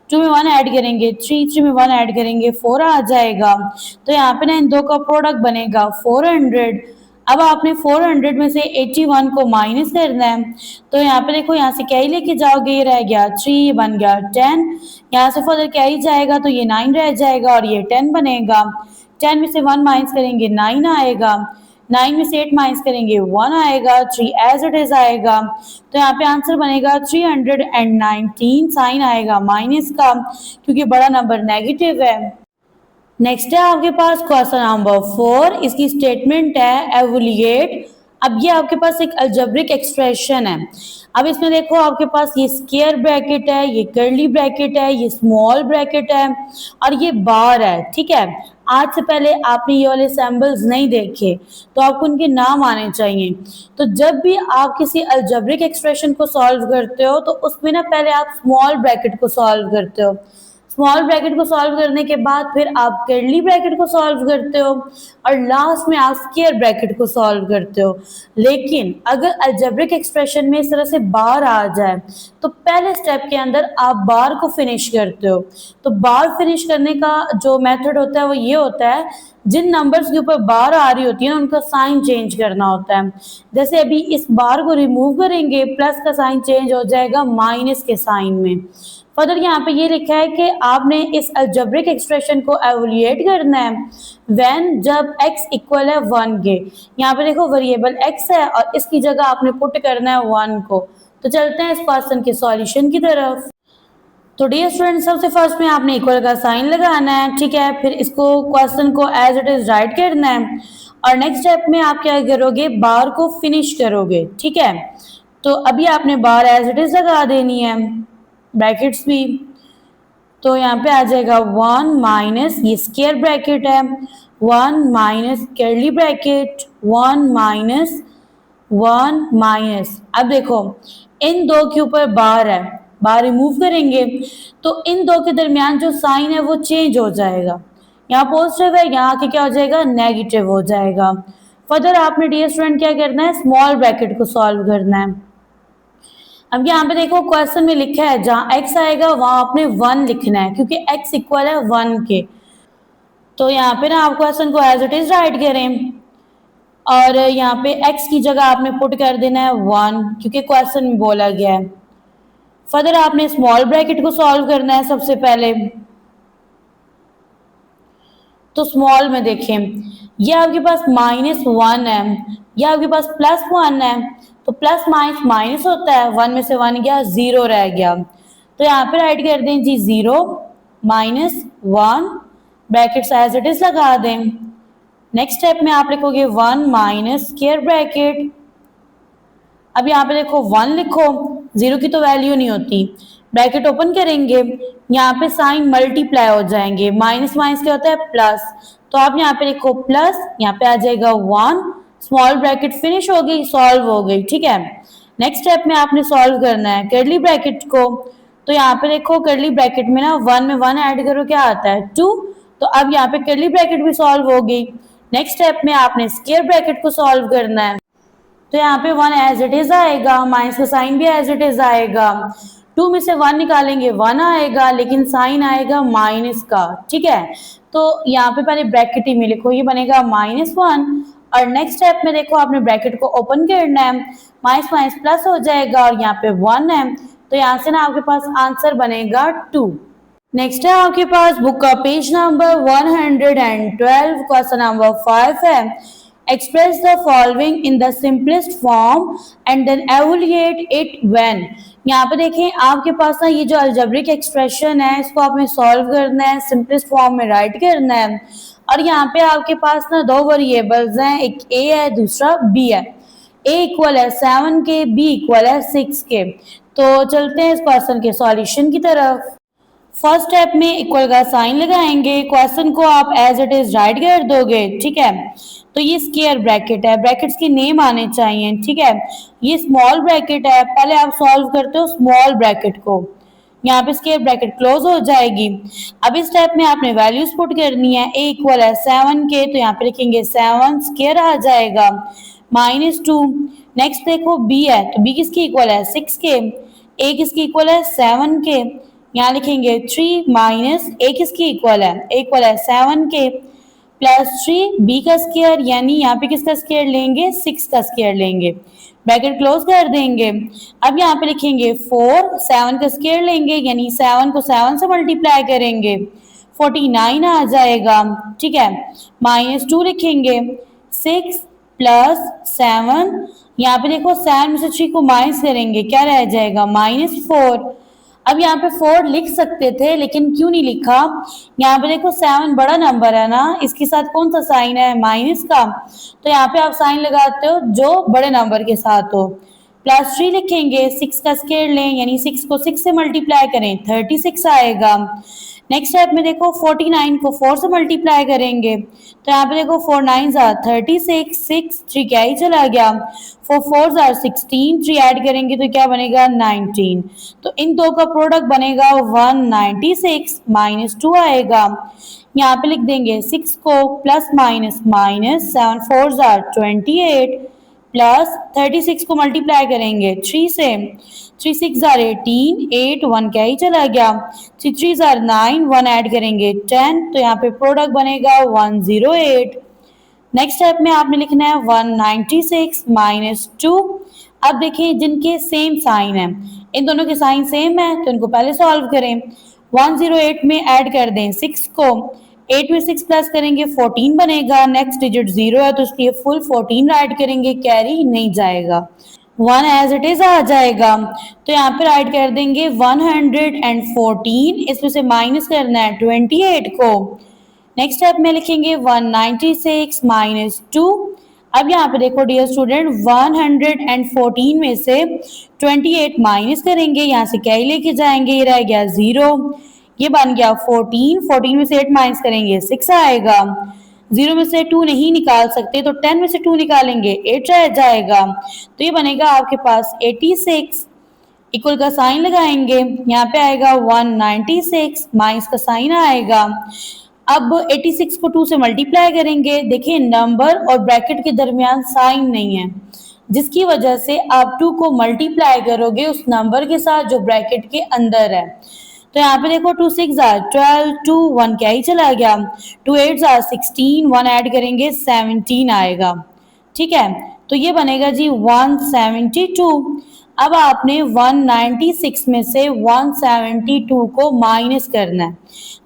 2 में 1 ऐड करेंगे 3, 3 में 1 ऐड करेंगे 4 आ जाएगा। तो यहाँ पे ना इन दो का प्रोडक्ट बनेगा 400। अब आपने 400 में से 81 को माइनस करना है। तो यहाँ पे देखो यहाँ से क्या ही लेके जाओगे, ये रह गया 3, बन गया 10। यहाँ से फर्दर क्या ही जाएगा तो ये 9 रह जाएगा और ये 10 बनेगा। 10 में से 1 माइनस करेंगे 9 आएगा। 9 में से 8 माइनस करेंगे 1 आएगा। 3 एज इट इज आएगा। तो यहाँ पे आंसर बनेगा 319, साइन आएगा माइनस का क्योंकि बड़ा नंबर नेगेटिव है। नेक्स्ट है आपके पास क्वेश्चन नंबर 4, इसकी स्टेटमेंट है एवलिएट। अब ये आपके पास एक अलजेब्रिक एक्सप्रेशन है। अब इसमें देखो आपके पास ये स्क्वायर ब्रैकेट है, ये कर्ली ब्रैकेट है, ये स्मॉल ब्रैकेट है और ये बार है, ठीक है। आज से पहले आपने ये वाले सैम्बल्स नहीं देखे तो आपको उनके नाम आने चाहिए। तो जब भी आप किसी अलजेब्रिक एक्सप्रेशन को सॉल्व करते हो तो उसमें ना पहले आप स्मॉल ब्रैकेट को सॉल्व करते हो, स्मॉल ब्रैकेट को सॉल्व करने के बाद फिर आप कर्ली ब्रैकेट को सॉल्व करते हो और लास्ट में आप स्क्वायर ब्रैकेट को सॉल्व करते हो। लेकिन अगर अलजेब्रिक एक्सप्रेशन में इस तरह से बार आ जाए तो पहले स्टेप के अंदर आप बार को फिनिश करते हो। तो बार फिनिश करने का जो मेथड होता है वो ये होता है, जिन नंबर्स के ऊपर बार आ रही होती है ना उनका साइन चेंज करना होता है। जैसे अभी इस बार को रिमूव करेंगे, प्लस का साइन चेंज हो जाएगा माइनस के साइन में। फर्दर यहाँ पे ये लिखा है कि आपने इस अलजेब्रिक एक्सप्रेशन को एवोल्यूएट करना है व्हेन जब x इक्वल है 1 के। यहाँ पे देखो वेरिएबल x है और इसकी जगह आपने पुट करना है 1 को। तो चलते हैं इस क्वेश्चन के सॉल्यूशन की तरफ। तो डियर स्टूडेंट, सबसे फर्स्ट में आपने इक्वल का साइन लगाना है, ठीक है। फिर इसको क्वेश्चन को एज इट इज राइट करना है और नेक्स्ट स्टेप में आप क्या करोगे, बार को फिनिश करोगे, ठीक है। तो अभी आपने बार एज इट इज लगा देनी है, ब्रैकेट्स भी। तो यहाँ पे आ जाएगा 1 माइनस, ये स्क्वायर ब्रैकेट है, 1 minus curly bracket, 1 minus 1 minus. अब देखो इन दो के ऊपर बार है, बार रिमूव करेंगे तो इन दो के दरमियान जो साइन है वो चेंज हो जाएगा। यहाँ पॉजिटिव है, यहाँ के क्या हो जाएगा, नेगेटिव हो जाएगा। फर्दर आपने डियर स्टूडेंट क्या करना है, स्मॉल ब्रैकेट को सॉल्व करना है। अब यहाँ पे देखो क्वेश्चन में लिखा है जहाँ x आएगा वहां आपने 1 लिखना है क्योंकि x इक्वल है 1 के। तो यहाँ पे ना आप क्वेश्चन को एज इट इज राइट करें और यहाँ पे x की जगह आपने पुट कर देना है 1 क्योंकि क्वेश्चन में बोला गया है। फर्दर आपने स्मॉल ब्रैकेट को सॉल्व करना है सबसे पहले। तो स्मॉल में देखें, ये आपके पास -1 है, ये आपके पास +1 है, तो प्लस माइनस माइनस होता है, 1 में से 1 गया, 0 रह गया। तो यहाँ पे राइट कर दें जी 0 -1, ब्रैकेट्स एज इट इज लगा दें। नेक्स्ट स्टेप में आप लिखोगे 1 माइनस स्क्वायर ब्रैकेट। अब यहाँ पे देखो 1 लिखो, 0 की तो वैल्यू नहीं होती, ब्रैकेट ओपन करेंगे, यहाँ पे साइन मल्टीप्लाई हो जाएंगे, माइनस माइनस क्या होता है प्लस, तो आप यहाँ पे लिखो प्लस, यहाँ पे आ जाएगा 1, स्मॉल ब्रैकेट फिनिश हो गई, सॉल्व हो गई, ठीक है। नेक्स्ट स्टेप में आपने सॉल्व करना है कर्ली ब्रैकेट को। तो यहाँ पे देखो कर्ली ब्रैकेट में ना 1 में 1 ऐड करो क्या आता है 2, तो अब यहाँ पे कर्ली ब्रैकेट भी सॉल्व हो गई। नेक्स्ट स्टेप में आपने स्क्वायर ब्रैकेट को सॉल्व करना है। तो यहाँ पे 1 एज इट इज आएगा, माइनस का साइन भी एज इट इज आएगा, 2 में से 1 निकालेंगे 1 आएगा, लेकिन साइन आएगा माइनस का, ठीक है। तो यहाँ पे पहले ब्रैकेट ही में लिखो, ये बनेगा -1 और नेक्स्ट स्टेप में देखो आपने ब्रैकेट को ओपन करना है, माइनस माइनस प्लस हो जाएगा और यहाँ पे 1 है, तो यहाँ से ना आपके पास आंसर बनेगा 2। नेक्स्ट है आपके पास बुक का पेज नंबर 112, क्वेश्चन नंबर 5 है, express the following in the simplest form and then evaluate it when। यहाँ पे देखें आपके पास ना ये जो अलजेब्रिक एक्सप्रेशन है इसको आपने सॉल्व करना है, सिंपलेस्ट फॉर्म में राइट करना है और यहाँ पे आपके पास ना दो वेरिएबल्स हैं, एक a है दूसरा b है, a इक्वल है 7 के, b इक्वल है 6 के। तो चलते हैं इस क्वेश्चन के सॉल्यूशन की तरफ। फर्स्ट स्टेप में इक्वल का साइन लगाएंगे, क्वेश्चन को आप एज इट इज राइट कर दोगे, ठीक है। तो ये स्क्वायर ब्रैकेट है, ब्रैकेट्स के नेम आने चाहिए, ठीक है। ये स्मॉल ब्रैकेट है, पहले आप सॉल्व करते हो स्मॉल ब्रैकेट को, यहाँ पे स्क्वायर ब्रैकेट क्लोज हो जाएगी। अब इस स्टेप में आपने वैल्यूज पुट करनी है, a इक्वल है 7 के, तो यहाँ पे लिखेंगे 7 स्क्वायर आ जाएगा -2। नेक्स्ट देखो b है, तो b किसकी इक्वल है 6 के, a किसकी इक्वल है 7 के, यहाँ लिखेंगे 3 माइनस a किसकी इक्वल है, a इक्वल है 7 के +3 b का स्क्वायर, यानी यहाँ पे किसका स्क्वायर लेंगे 6 का स्क्वायर लेंगे, ब्रैकेट क्लोज कर देंगे। अब यहाँ पे लिखेंगे 4, 7 का स्क्वायर लेंगे यानी 7 को 7 से मल्टीप्लाई करेंगे, 49 आ जाएगा, ठीक है। -2 लिखेंगे, 6 + 7, यहाँ पे देखो 7 में से 3 को माइनस करेंगे, क्या रह जाएगा -4। अब यहाँ पे 4 लिख सकते थे लेकिन क्यों नहीं लिखा, यहाँ पे देखो 7 बड़ा नंबर है ना, इसके साथ कौन सा साइन है माइनस का, तो यहाँ पे आप साइन लगाते हो जो बड़े नंबर के साथ हो। +3 लिखेंगे, 6 का स्क्वायर लें यानी 6 को 6 से मल्टीप्लाई करें 36 आएगा। नेक्स्ट स्टेप में देखो 49 को 4 से मल्टीप्लाई करेंगे, तो यहाँ पे देखो 4 9 36, 6 3 क्या ही चला गया, 4 4 16, 3 ऐड करेंगे तो क्या बनेगा 19, तो इन दो का प्रोडक्ट बनेगा 196 -2 आएगा। यहाँ पे लिख देंगे 6 को प्लस माइनस माइनस, 7 4 28 प्लस 36 को मल्टीप्लाई करेंगे 3 से, 3 6 18, 8 1 क्या ही चला गया, 3 3 9, 1 ऐड करेंगे 10, तो यहाँ पे प्रोडक्ट बनेगा 108। नेक्स्ट स्टेप में आपने लिखना है 196 -2। अब देखिए जिनके सेम साइन है, इन दोनों के साइन सेम है तो इनको पहले सॉल्व करें। 108 में ऐड कर दें 6 को, 8 में 6 प्लस करेंगे 14 बनेगा, नेक्स्ट डिजिट 0 है तो इसलिए फुल 14 ऐड करेंगे, कैरी नहीं जाएगा, 1 एज इट इज आ जाएगा। तो यहाँ पर ऐड कर देंगे 114, इसमें से माइनस करना है 28 को। नेक्स्ट स्टेप में लिखेंगे 196 माइनस 2। अब यहाँ पे देखो डियर स्टूडेंट 114 में से 28 माइनस करेंगे, यहाँ से क्या ही लेके जाएंगे, ये रह गया 0, ये बन गया 14, 14 में से 8 माइनस करेंगे 6 आएगा, 0 में से 2 नहीं निकाल सकते तो 10 में से 2 निकालेंगे 8 रह जाएगा, तो ये बनेगा आपके पास 86। इक्वल का साइन लगाएंगे, यहाँ पे आएगा 196 माइनस का साइन आएगा। अब 86 को 2 से मल्टीप्लाई करेंगे, देखिए नंबर और ब्रैकेट के दरमियान साइन नहीं है, जिसकी वजह से आप 2 को मल्टीप्लाई करोगे उस नंबर के साथ जो ब्रैकेट के अंदर है। तो यहाँ पे देखो 2 6 12, 2 1 क्या ही चला गया, 2 8 16, 1 ऐड करेंगे 17 आएगा, ठीक है। तो ये बनेगा जी 172। अब आपने 196 में से 172 को माइनस करना है,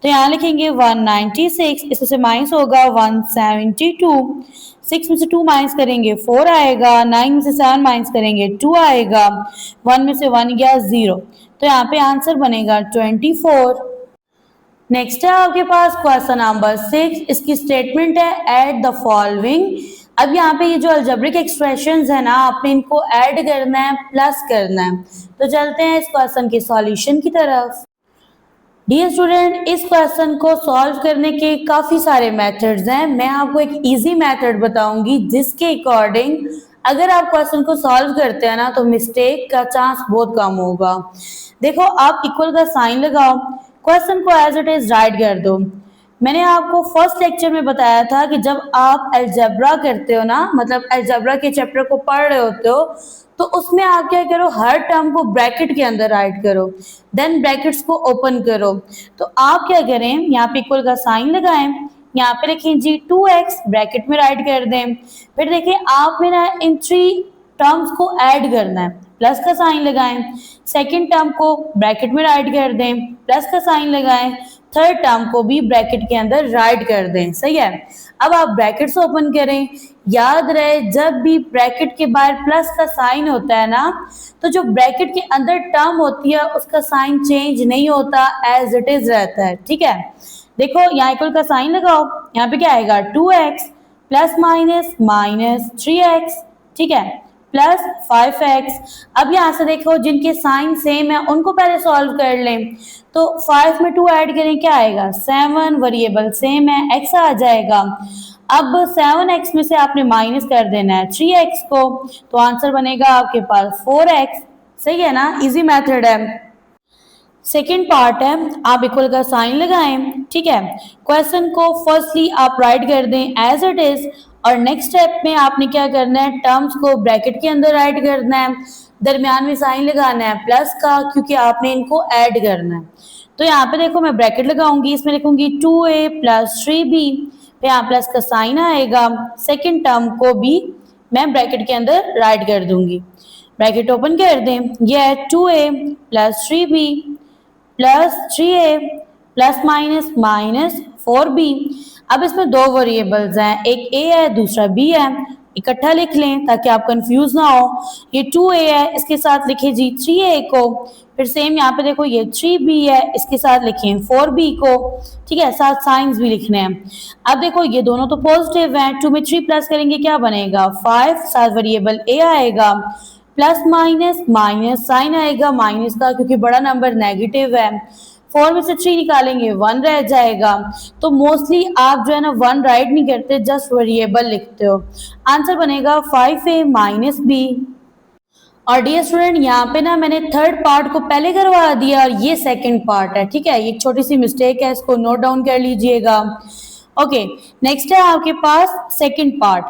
तो यहाँ लिखेंगे 196, इसमें से माइनस होगा 172, 6 में से 2 माइनस करेंगे 4 आएगा, 9 में से 7 माइनस करेंगे 2 आएगा, 1 में से 1 गया 0, तो यहाँ पे आंसर बनेगा 24। नेक्स्ट है आपके पास क्वेश्चन नंबर 6, इसकी स्टेटमेंट है ऐड द फॉलोइंग। अब यहाँ पे ये जो अलजेब्रिक एक्सप्रेशंस है ना, आपने इनको ऐड करना है, प्लस करना है। तो चलते हैं इस क्वेश्चन के सॉल्यूशन की तरफ। डियर स्टूडेंट, इस क्वेश्चन को सॉल्व करने के काफी सारे मेथड्स हैं, मैं आपको एक इजी मेथड बताऊंगी जिसके अकॉर्डिंग अगर आप क्वेश्चन को सॉल्व करते हैं ना तो मिस्टेक का चांस बहुत कम होगा। देखो, आप इक्वल का साइन लगाओ, क्वेश्चन को एज इट इज राइट कर दो। मैंने आपको फर्स्ट लेक्चर में बताया था कि जब आप अलजेब्रा करते हो ना, मतलब अलजेब्रा के चैप्टर को पढ़ रहे होते हो, तो उसमें आप क्या करो, हर टर्म को ब्रैकेट के अंदर राइट करो, देन ब्रैकेट्स को ओपन करो। तो आप क्या करें, यहाँ पे इक्वल का साइन लगाएं, यहाँ पे लिखें जी 2x, ब्रैकेट में राइट कर दें। फिर देखिए आपने ना इन 3 टर्म्स को ऐड करना है, प्लस का साइन लगाएं, सेकेंड टर्म को ब्रैकेट में राइट कर दें, प्लस का साइन लगाएं, थर्ड टर्म को भी ब्रैकेट के अंदर राइट कर दें, सही है। अब आप ब्रैकेट्स ओपन करें, याद रहे जब भी ब्रैकेट के बाहर प्लस का साइन होता है ना, तो जो ब्रैकेट के अंदर टर्म होती है उसका साइन चेंज नहीं होता, एज इट इज रहता है, ठीक है। देखो यहाँ इक्वल का साइन लगाओ, यहाँ पे क्या आएगा 2x plus minus minus 3x, ठीक है, प्लस 5x। अब यहाँ से देखो जिनके साइन सेम है उनको पहले सॉल्व कर लें, तो 5 में 2 ऐड करें, क्या आएगा 7, वेरिएबल सेम है, x आ जाएगा। अब 7x में से आपने माइनस कर देना है 3x को, तो आंसर बनेगा आपके पास 4x, सही है ना, इजी मेथड है। सेकेंड पार्ट है, आप इक्वल का साइन लगाएं, ठीक है, क्वेश्चन को फर्स्टली आप राइट कर दें एज इट इज, और नेक्स्ट स्टेप में आपने क्या करना है, टर्म्स को ब्रैकेट के अंदर राइट करना है, दरमियान में साइन लगाना है प्लस का, क्योंकि आपने इनको ऐड करना है। तो यहाँ पे देखो मैं ब्रैकेट लगाऊंगी, इसमें लिखूंगी 2a प्लस 3b, फिर यहाँ प्लस का साइन आएगा, सेकेंड टर्म को भी मैं ब्रैकेट के अंदर राइट कर दूंगी, ब्रैकेट ओपन कर दें, यह है 2a plus 3b plus 3a plus minus minus 4b। अब इसमें 2 वेरिएबल्स हैं, एक a है दूसरा b है, इकट्ठा लिख लें ताकि आप कंफ्यूज ना हो। ये 2a है, इसके साथ लिखे जी 3a को, फिर सेम यहाँ पे देखो ये 3b है, इसके साथ लिखें 4b को, ठीक है, साथ साइंस भी लिखने हैं। अब देखो ये दोनों तो पॉजिटिव हैं, 2 में 3 प्लस करेंगे क्या बनेगा 5, साथ वेरिएबल a आएगा, प्लस माइनस माइनस साइन आएगा माइनस का, क्योंकि बड़ा नंबर नेगेटिव है, 4 में से 3 निकालेंगे 1 रह जाएगा। तो मोस्टली आप जो है ना 1 राइट नहीं करते, जस्ट वेरिएबल लिखते हो, आंसर बनेगा 5a माइनस b। और डियर स्टूडेंट, यहाँ पे ना मैंने थर्ड पार्ट को पहले करवा दिया और ये सेकंड पार्ट है, ठीक है, ये एक छोटी सी मिस्टेक है, इसको नोट डाउन कर लीजिएगा। ओके, नेक्स्ट है आपके पास सेकंड पार्ट।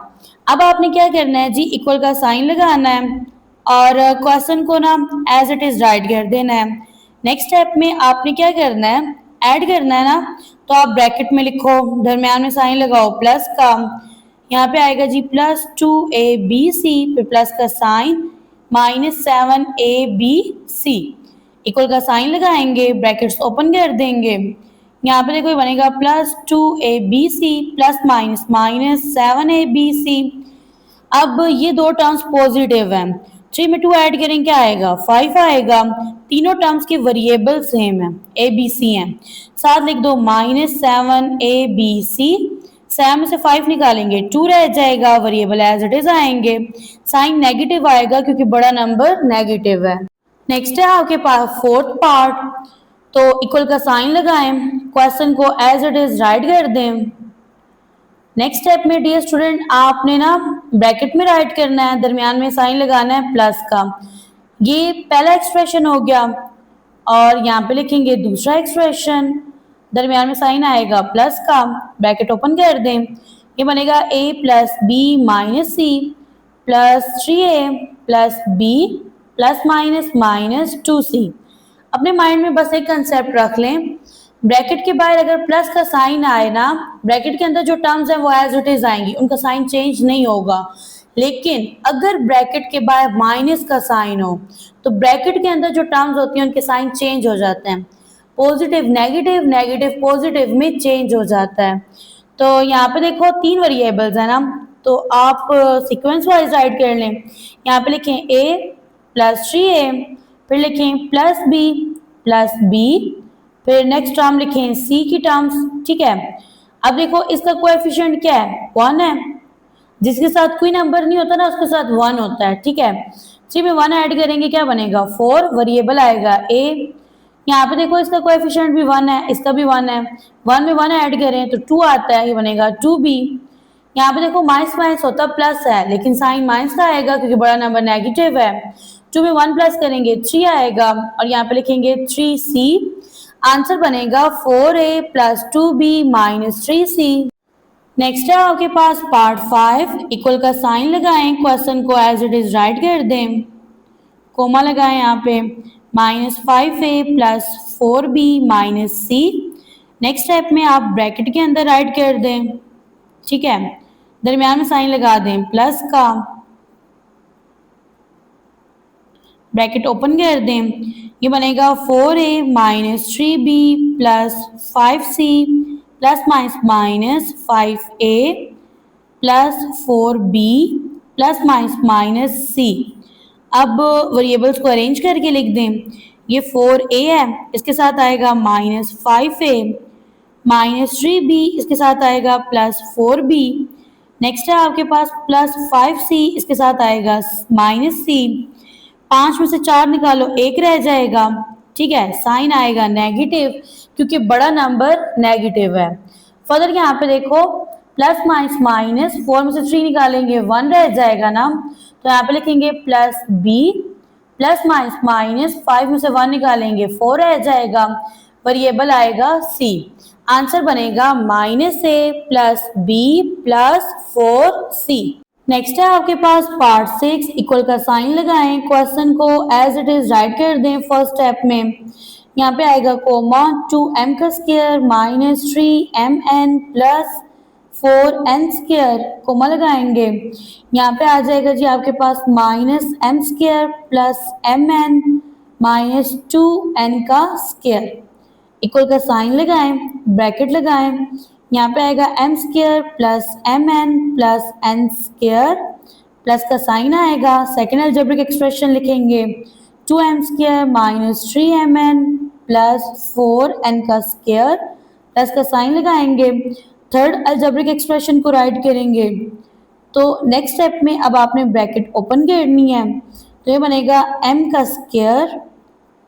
अब आपने क्या करना है जी, इक्वल का साइन लगाना है और क्वेश्चन को ना एज इट इज राइट कर देना है। नेक्स्ट स्टेप में आपने क्या करना है, ऐड करना है ना, तो आप ब्रैकेट में लिखो, दरमियान में साइन लगाओ प्लस का, यहाँ पे आएगा जी प्लस 2abc, फिर प्लस का साइन, -7abc इक्वल का साइन लगाएंगे, ब्रैकेट्स ओपन कर देंगे। यहाँ पे देखो ये बनेगा +2abc प्लस माइनस -7abc। अब ये दो टर्म्स पॉजिटिव हैं, 3 में 2 ऐड करें क्या आएगा 5 आएगा। तीनों टर्म्स के वेरिएबल सेम है, ए बी सी हैं। साथ लिख दो -7abc, 7 में से 5 निकालेंगे 2 रह जाएगा, वेरिएबल एज इट इज आएंगे। साइन नेगेटिव आएगा क्योंकि बड़ा नंबर नेगेटिव है। नेक्स्ट है आपके पास फोर्थ पार्ट, तो इक्वल का साइन लगाएं, क्वेश्चन को एज इट इज राइट कर दें। नेक्स्ट स्टेप में डियर स्टूडेंट आपने ना ब्रैकेट में राइट करना है, दरमियान में साइन लगाना है प्लस का। ये पहला एक्सप्रेशन हो गया और यहाँ पे लिखेंगे दूसरा एक्सप्रेशन, दरमियान में साइन आएगा प्लस का, ब्रैकेट ओपन कर दें। ये बनेगा a plus B minus C plus 3a plus B plus minus 2c। अपने माइंड में बस एक कंसेप्ट रख लें, ब्रैकेट के बाहर अगर प्लस का साइन आए ना, ब्रैकेट के अंदर जो टर्म्स हैं वो एज इट इज आएंगी, उनका साइन चेंज नहीं होगा। लेकिन अगर ब्रैकेट के बाहर माइनस का साइन हो तो ब्रैकेट के अंदर जो टर्म्स होती हैं उनके साइन चेंज हो जाते हैं, पॉजिटिव नेगेटिव, नेगेटिव पॉजिटिव में चेंज हो जाता है। तो यहाँ पे देखो 3 वेरिएबल्स है ना, तो आप सीक्वेंस वाइज राइट कर लें। यहाँ पे लिखें a प्लस 3a, फिर लिखें प्लस b, फिर नेक्स्ट टर्म लिखें c की टर्म्स, ठीक है। अब देखो इसका कोएफिशिएंट क्या है 1 है, जिसके साथ कोई नंबर नहीं होता ना उसके साथ 1 होता है, ठीक है। 3 में 1 ऐड करेंगे क्या बनेगा 4, वेरिएबल आएगा a। यहाँ पे देखो इसका कोएफिशिएंट भी 1 है, इसका भी 1 है, 1 में 1 ऐड करें तो 2 आता है, ये बनेगा 2b। यहाँ पे देखो माइनस माइनस होता प्लस है, लेकिन साइन माइनस का आएगा क्योंकि बड़ा नंबर नेगेटिव है। 2 में 1 प्लस करेंगे 3 आएगा और यहाँ पे लिखेंगे 3c। आंसर बनेगा 4a plus 2b minus 3c। Next है आपके पास पार्ट 5, इक्वल का साइन लगाएं, क्वेश्चन को एज इट इज राइट कर दें, कोमा लगाएं यहाँ पे -5a plus 4b minus c। Next step में आप ब्रैकेट के अंदर राइट कर दें, ठीक है, दरमियान में साइन लगा दें प्लस का, ब्रैकेट ओपन कर दें। ये बनेगा 4a minus 3b plus 5c plus minus 5a plus 4b plus minus c। अब वेरिएबल्स को अरेंज करके लिख दें। ये 4a है, इसके साथ आएगा -5a, -3b इसके साथ आएगा +4b। नेक्स्ट है आपके पास +5c, इसके साथ आएगा -c। 5 में से 4 निकालो 1 रह जाएगा, ठीक है, साइन आएगा नेगेटिव क्योंकि बड़ा नंबर नेगेटिव है। फर्दर यहाँ पे देखो प्लस माइनस 4 में से 3 निकालेंगे 1 रह जाएगा ना, तो यहाँ पे लिखेंगे +b प्लस माइनस 5 में से 1 निकालेंगे 4 रह जाएगा, वेरिएबल आएगा c। आंसर बनेगा -a plus b plus 4c। Next है आपके पास पार्ट 6, इक्वल का साइन लगाएं, क्वेश्चन को एज इट इज राइट कर दें। फर्स्ट स्टेप में यहाँ पे आएगा कोमा 2m का square minus 3mn plus 4n², coma लगाएंगे। यहाँ पे आ जाएगा जी आपके पास -m² plus mn minus 2n का स्क्वायर। इक्वल का साइन लगाएं, ब्रैकेट लगाएं, यहाँ पे आएगा m² plus mn plus n² plus का साइन आएगा, सेकेंड अलजेब्रिक एक्सप्रेशन लिखेंगे 2m² minus 3mn plus 4n का स्क्वायर प्लस का साइन लगाएंगे, थर्ड अलजेब्रिक एक्सप्रेशन को राइट करेंगे। तो नेक्स्ट स्टेप में अब आपने ब्रैकेट ओपन करनी है, तो ये बनेगा m का square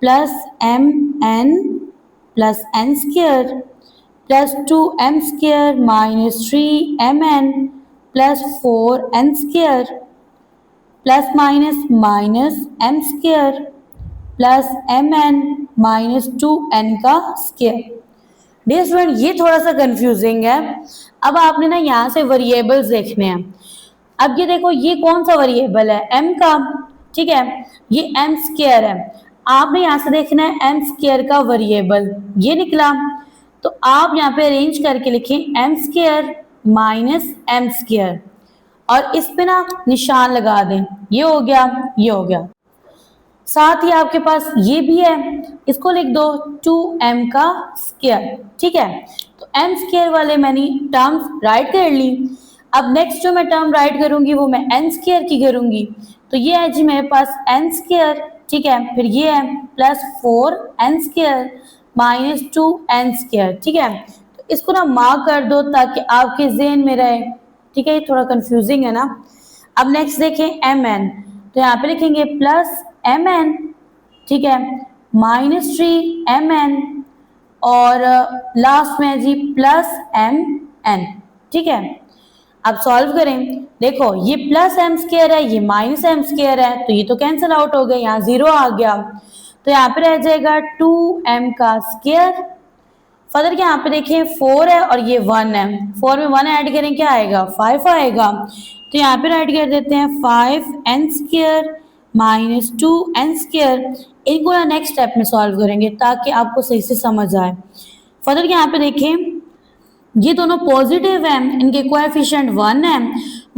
plus mn plus n² plus 2m² minus 3mn plus 4n² plus minus m² plus mn minus 2n का स्क्वायर। डियर स्टूडेंट ये थोड़ा सा कंफ्यूजिंग है। अब आपने ना यहाँ से वेरिएबल्स देखने हैं। अब ये देखो ये कौन सा वेरिएबल है m का, ठीक है, ये m² है। आपने यहाँ से देखना है m² का वेरिएबल, ये निकला, तो आप यहाँ पे अरेंज करके लिखें m² माइनस m²। और इस पे ना निशान लगा दें, ये हो गया, ये हो गया। साथ ही आपके पास ये भी है, इसको लिख दो 2m का स्क्वायर, ठीक है। तो m स्क्वायर वाले मैंने टर्म्स राइट कर ली। अब नेक्स्ट जो मैं टर्म राइट करूंगी वो मैं n स्क्वायर की करूंगी। तो ये है जी मेरे पास n स्क्वायर, ठीक है। फिर ये है plus 4n square minus 2n square, ठीक है। तो इसको ना मार्क कर दो ताकि आपके ज़हन में रहे, ठीक है। ये थोड़ा कंफ्यूजिंग है ना। अब नेक्स्ट देखें mn, तो यहाँ पे लिखेंगे प्लस mn, ठीक है, माइनस 3mn और लास्ट में है जी प्लस mn, ठीक है। अब सॉल्व करें, देखो ये प्लस m स्क्वायर है, ये माइनस m स्क्वायर है, तो ये तो कैंसिल आउट हो गए, यहाँ 0 आ गया। तो यहाँ पे रह जाएगा 2m का स्क्वायर। फर्दर यहाँ पे देखें 4 है और ये 1 है, 4 में 1 ऐड करें क्या आएगा, 5 आएगा। तो यहाँ पे राइट कर देते हैं 5n square minus 2n square. इनको ना नेक्स्ट स्टेप में सॉल्व करेंगे ताकि आपको सही से समझ आए। फर्दर यहाँ पे देखें ये दोनों पॉजिटिव हैं, इनके कोएफिशिएंट 1 है,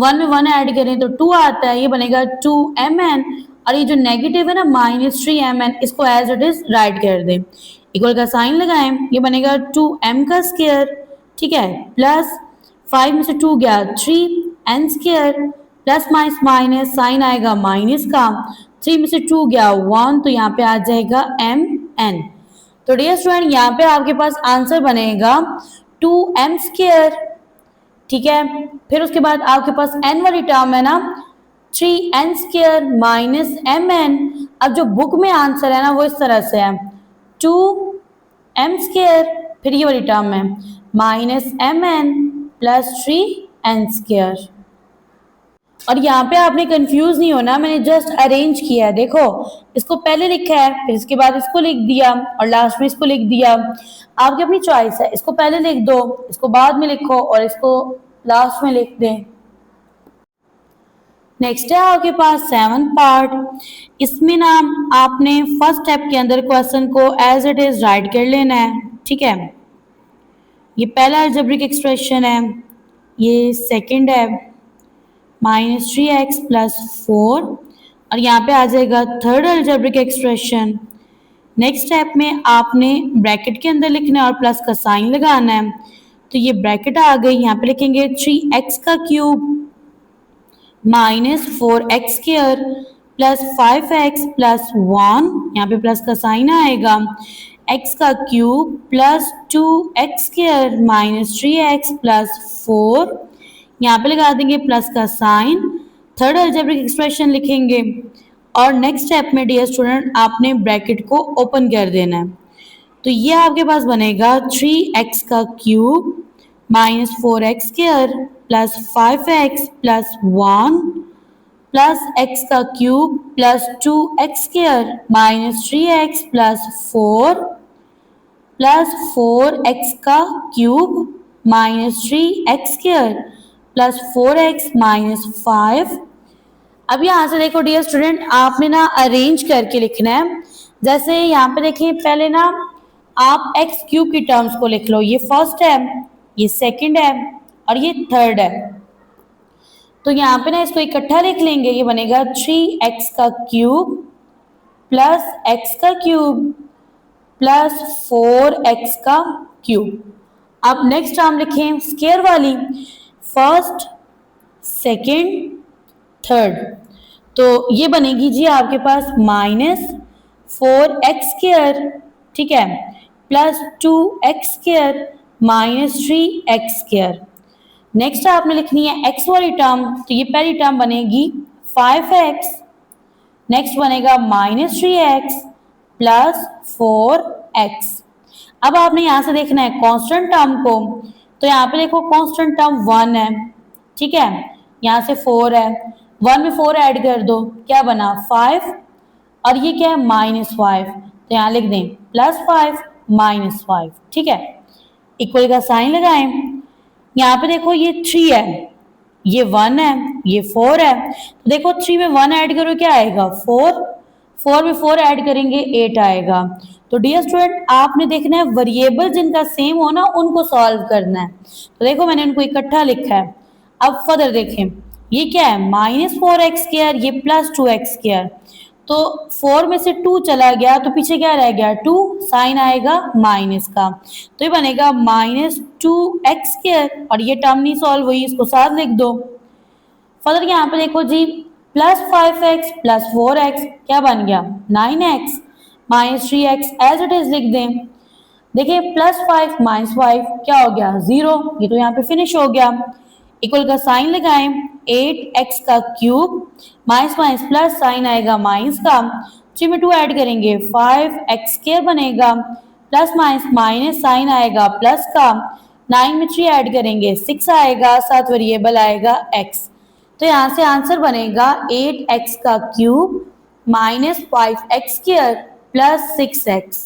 1 में 1 ऐड करें तो 2 आता है, ये बनेगा 2mn। और ये जो नेगेटिव है ना माइनस 3mn, इसको एज इट इज राइट कर दें, इक्वल का साइन लगाएं, ये बनेगा 2m का स्क्वायर, ठीक है, प्लस 5 में से 2 गया 3n square, plus minus minus sign आएगा माइनस का, 3 में से 2 गया 1, तो यहाँ पे आ जाएगा mn। तो डियर स्टूडेंट यहाँ पे आपके पास आंसर बनेगा 2m स्क्वायर, ठीक है। फिर उसके बाद आपके पास n वाली टर्म है ना 3n स्क्वायर माइनस mn। अब जो बुक में आंसर है ना वो इस तरह से है 2m स्क्वायर, फिर ये वाली टर्म है minus mn plus 3n square. और यहाँ पे आपने कंफ्यूज नहीं होना, मैंने जस्ट अरेंज किया है, देखो इसको पहले लिखा है, फिर इसके बाद इसको लिख दिया और लास्ट में इसको लिख दिया। आपकी अपनी चॉइस है, इसको पहले लिख दो, इसको बाद में लिखो और इसको लास्ट में लिख दें। नेक्स्ट है आपके पास 7th पार्ट। इसमें ना आपने फर्स्ट स्टेप के अंदर क्वेश्चन को एज इट इज राइट कर लेना है, ठीक है। ये पहला अलजेब्रिक एक्सप्रेशन है, ये सेकंड है माइनस 3x प्लस 4, और यहाँ पे आ जाएगा third algebraic expression. Next step में आपने ब्रैकेट के अंदर लिखना है और प्लस का साइन लगाना है, तो ये ब्रैकेट आ गई, यहाँ पे लिखेंगे 3x का cube minus 4x square plus 5x plus 1, यहाँ पे प्लस का साइन आएगा, x का cube plus 2x square minus 3x plus 4, यहाँ पे लगा देंगे प्लस का साइन, थर्ड अलजेब्रिक एक्सप्रेशन लिखेंगे और नेक्स्ट स्टेप में डियर स्टूडेंट आपने ब्रैकेट को ओपन कर देना है। तो ये आपके पास बनेगा 3x का cube minus 4x square plus 5x plus 1 plus x का cube plus 2x square minus 3x plus 4 plus 4x का cube minus 3x square plus 4x minus 5। अब यहाँ से देखो डियर स्टूडेंट आपने ना अरेंज करके लिखना है। जैसे यहाँ पे देखें पहले ना आप x क्यूब की टर्म्स को लिख लो, ये फर्स्ट है, ये सेकंड है और ये थर्ड है। तो यहाँ पे ना इसको इकट्ठा लिख लेंगे, ये बनेगा 3x का क्यूब प्लस x का क्यूब प्लस 4x का क्यूब। अब नेक्स्ट टर्म लिखें स्क्वायर वाली, फर्स्ट सेकंड थर्ड, तो ये बनेगी जी आपके पास माइनस 4x स्क्वायर, ठीक है, plus 2x square minus 3x square. Next आपने लिखनी है x वाली टर्म, तो ये पहली टर्म बनेगी 5x, नेक्स्ट बनेगा माइनस 3x प्लस 4x। अब आपने यहाँ से देखना है कांस्टेंट टर्म को, तो यहाँ पे देखो कांस्टेंट टर्म 1 है, ठीक है, यहाँ से 4 है, 1 में 4 ऐड कर दो, क्या बना 5, और ये क्या है -5, तो यहाँ लिख दें +5 -5, ठीक है, इक्वल का साइन लगाएं। यहाँ पे देखो ये 3 है, ये 1 है, ये 4 है, तो देखो 3 में 1 ऐड करो क्या आएगा 4, 4 में 4 ऐड करेंगे 8 आएगा। तो डियर स्टूडेंट आपने देखना है वेरिएबल जिनका सेम हो ना उनको सॉल्व करना है। तो देखो मैंने उनको इकट्ठा लिखा है। अब फर्दर देखें, ये क्या है -4x², ये +2x²। तो 4 में से 2 चला गया तो पीछे क्या रह गया 2, साइन आएगा माइनस का, तो ये बनेगा -2x² और ये टर्म नहीं सॉल्व हुई, इसको साथ लिख दो। फर्दर यहाँ पे देखो जी, +5x + 4x क्या बन गया 9x -3x as it is लिख दें। देखिए +5 - 5 क्या हो गया 0, ये तो यहाँ पे फिनिश हो गया। इक्वल का साइन लगाएं, 8x का cube minus minus plus sign आएगा माइनस का, 3 में 2 ऐड करेंगे 5x² बनेगा, प्लस माइनस माइनस साइन आएगा प्लस का, 9 में 3 ऐड करेंगे 6 आएगा, साथ वेरिएबल आएगा x। तो यहाँ से आंसर बनेगा 8x का cube -5x² plus 6x।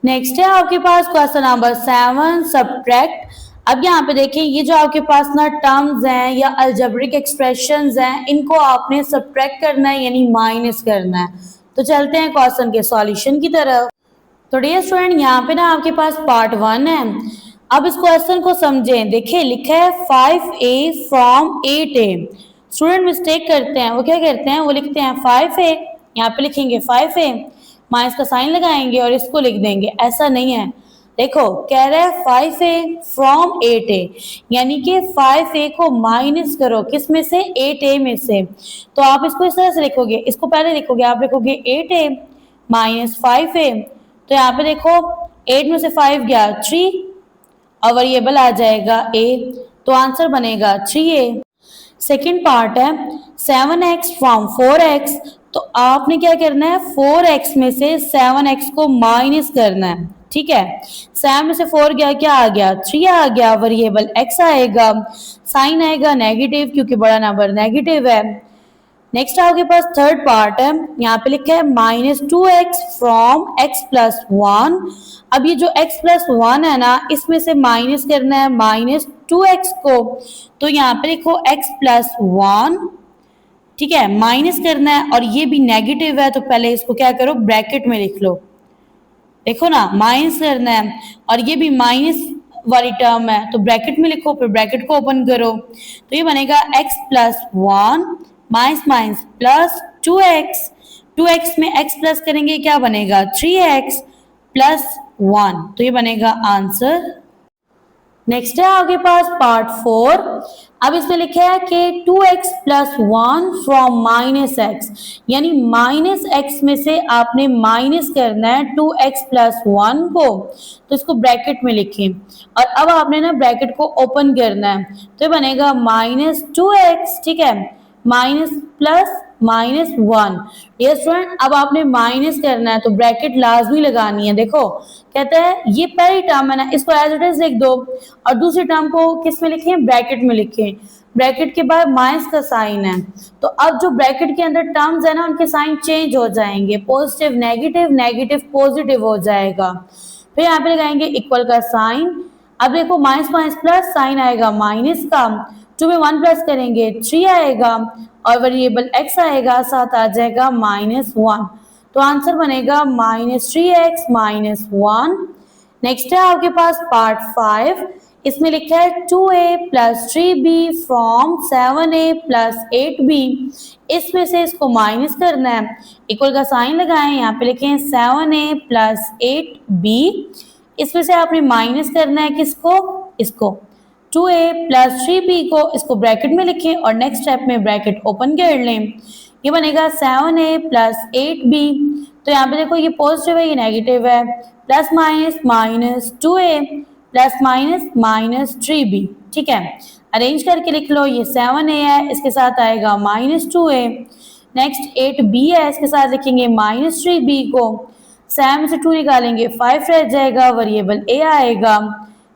Next है आपके पास क्वेश्चन नंबर 7 सब्ट्रैक्ट। अब यहाँ पे देखिए ये जो आपके पास ना टर्म्स हैं या अलजेब्रिक एक्सप्रेशंस हैं, इनको आपने सब्ट्रैक्ट करना है यानी माइनस करना है। तो चलते हैं क्वेश्चन के सॉल्यूशन की तरफ। तो डियर स्टूडेंट यहाँ पे ना आपके पास पार्ट 1 है। अब इस क्वेश्चन को समझें। देखिए लिखा है 5a from 8a। Student mistake करते हैं, वो क्या करते हैं, वो लिखते हैं 5a, यहाँ पे लिखेंगे 5a, माइनस का साइन लगाएंगे और इसको लिख देंगे। ऐसा नहीं है, देखो कह रहा है 5a फ्रॉम 8a, यानी कि 5a को माइनस करो किस में से 8a में से। तो आप इसको इस तरह से लिखोगे, इसको पहले लिखोगे, आप लिखोगे 8a माइनस 5a। तो यहाँ पे देखो 8 में से 5 गया 3 और वेरिएबल आ जाएगा a, तो आंसर बनेगा 3a। सेकेंड पार्ट है 7x फ्रॉम 4x। तो आपने क्या करना है 4x में से 7x को माइनस करना है, ठीक है। 7 में से 4 गया, क्या आ गया 3 आ गया, वेरिएबल x आएगा, साइन आएगा नेगेटिव क्योंकि बड़ा नंबर नेगेटिव है। नेक्स्ट आपके पास थर्ड पार्ट है, यहाँ पे लिखा है -2x फ्रॉम x + 1। अब ये जो x + 1 है ना, इसमें से माइनस करना है -2x को, तो यहाँ पे लिखो x + 1, ठीक है, माइनस करना है और ये भी नेगेटिव है, तो पहले इसको क्या करो ब्रैकेट में लिख लो। देखो ना माइनस करना है और ये भी माइनस वाली टर्म है, तो ब्रैकेट में लिखो, फिर ब्रैकेट को ओपन करो, तो ये बनेगा x + 1 minus minus plus 2x। 2x में x प्लस करेंगे क्या बनेगा 3x + 1, तो ये बनेगा आंसर। नेक्स्ट है आपके पास पार्ट 4। अब इसमें लिखा है कि 2x + 1 फ्रॉम -x, यानी -x में से आपने माइनस करना है 2x + 1 को, तो इसको ब्रैकेट में लिखें और अब आपने ना ब्रैकेट को ओपन करना है, तो ये बनेगा -2x, ठीक है, माइनस प्लस -1। ये स्टूडेंट अब आपने माइनस करना है तो ब्रैकेट लाजमी लगानी है। देखो कहता है ये पहली टर्म है ना, इसको एज इट इज लिख दो और दूसरी टर्म को किस में लिखें ब्रैकेट में लिखें। ब्रैकेट के बाद माइनस का साइन है, तो अब जो ब्रैकेट के अंदर टर्म्स है ना उनके साइन चेंज हो जाएंगे, पॉजिटिव नेगेटिव, नेगेटिव पॉजिटिव हो जाएगा। फिर यहाँ पे लगाएंगे इक्वल का साइन। अब देखो माइनस माइनस प्लस साइन आएगा माइनस का, 2 में 1 प्लस करेंगे 3 आएगा और वेरिएबल x आएगा, साथ आ जाएगा -1, तो आंसर बनेगा -3x - 1। नेक्स्ट है आपके पास पार्ट 5। इसमें लिखा है 2a + 3b from 7a + 8b। इसमें से इसको माइनस करना है, इक्वल का साइन लगाएं, यहाँ पे लिखें 7a + 8b। इसमें से आपने माइनस करना है किसको, इसको 2a + 3b को, इसको ब्रैकेट में लिखें और नेक्स्ट स्टेप में ब्रैकेट ओपन कर लें। ये बनेगा 7a + 8b। तो यहाँ पे देखो ये पॉजिटिव है ये नेगेटिव है, plus minus minus 2a ± -3b, ठीक है, अरेंज करके लिख लो। ये 7a है, इसके साथ आएगा -2a। नेक्स्ट 8b है, इसके साथ लिखेंगे -3b को, 7 में से 2 निकालेंगे 5 रह जाएगा, वेरिएबल a आएगा,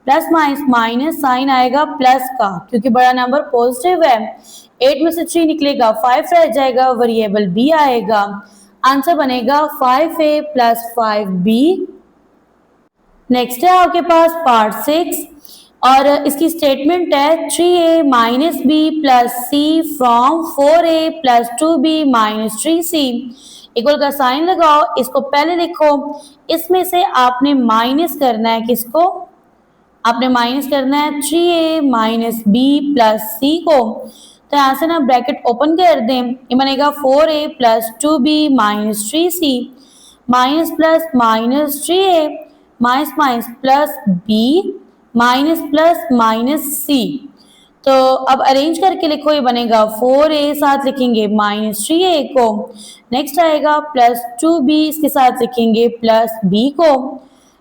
प्लस माइनस माइनस साइन आएगा प्लस का क्योंकि बड़ा नंबर पॉजिटिव है, 8 में से 3 निकलेगा 5 रह जाएगा, वेरिएबल b आएगा, आंसर बनेगा 5a + 5b। नेक्स्ट है आपके पास पार्ट 6 और इसकी स्टेटमेंट है 3a - b + c from 4a + 2b - 3c। Equal का साइन लगाओ, इसको पहले लिखो, इसमें से आपने माइनस करना है किसको, आपने माइनस करना है 3a - b + c को। तो यहाँ से ना ब्रैकेट ओपन कर दें, ये बनेगा 4a plus 2b minus 3c minus plus minus 3a minus minus plus b minus plus minus c। तो अब अरेंज करके लिखो, ये बनेगा 4a, साथ लिखेंगे माइनस 3a को, नेक्स्ट आएगा प्लस 2b, इसके साथ लिखेंगे प्लस b को,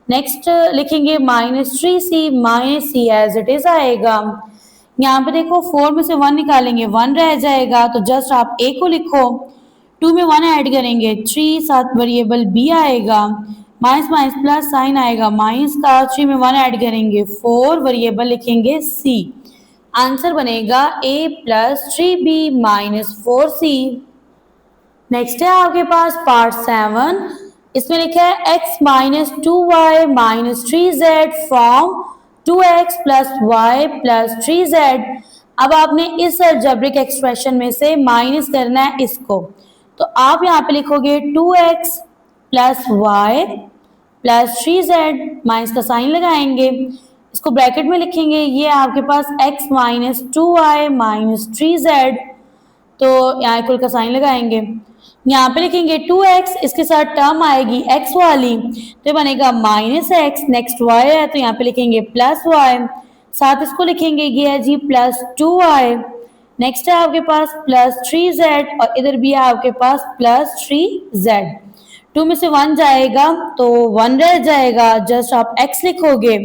नेक्स्ट लिखेंगे minus 3c minus c as it is आएगा। यहाँ पे देखो 4 में से 1 निकालेंगे 1 रह जाएगा, तो जस्ट आप a को लिखो, 2 में 1 ऐड करेंगे 3, साथ वेरिएबल b आएगा, माइनस माइनस प्लस साइन आएगा माइनस का, 3 में 1 ऐड करेंगे 4, वेरिएबल लिखेंगे c, आंसर बनेगा a plus 3b minus 4c। Next है आपके पास पार्ट 7, इसमें लिखा है x minus 2y minus 3z from 2x plus y plus 3z। अब आपने इस अलजेब्रिक एक्सप्रेशन में से माइनस करना है इसको, तो आप यहाँ पे लिखोगे 2x plus y plus 3z, minus का साइन लगाएंगे, इसको ब्रैकेट में लिखेंगे, ये आपके पास x minus 2y minus 3z, तो यहाँ इक्वल का साइन लगाएंगे, यहाँ पे लिखेंगे 2x, इसके साथ टर्म आएगी x वाली, तो ये बनेगा माइनस x, नेक्स्ट y है तो यहाँ पे लिखेंगे प्लस y, साथ इसको लिखेंगे ये है जी प्लस 2y, नेक्स्ट है आपके पास प्लस 3z और इधर भी है आपके पास प्लस 3z। 2 में से 1 जाएगा तो 1 रह जाएगा, जस्ट आप x लिखोगे,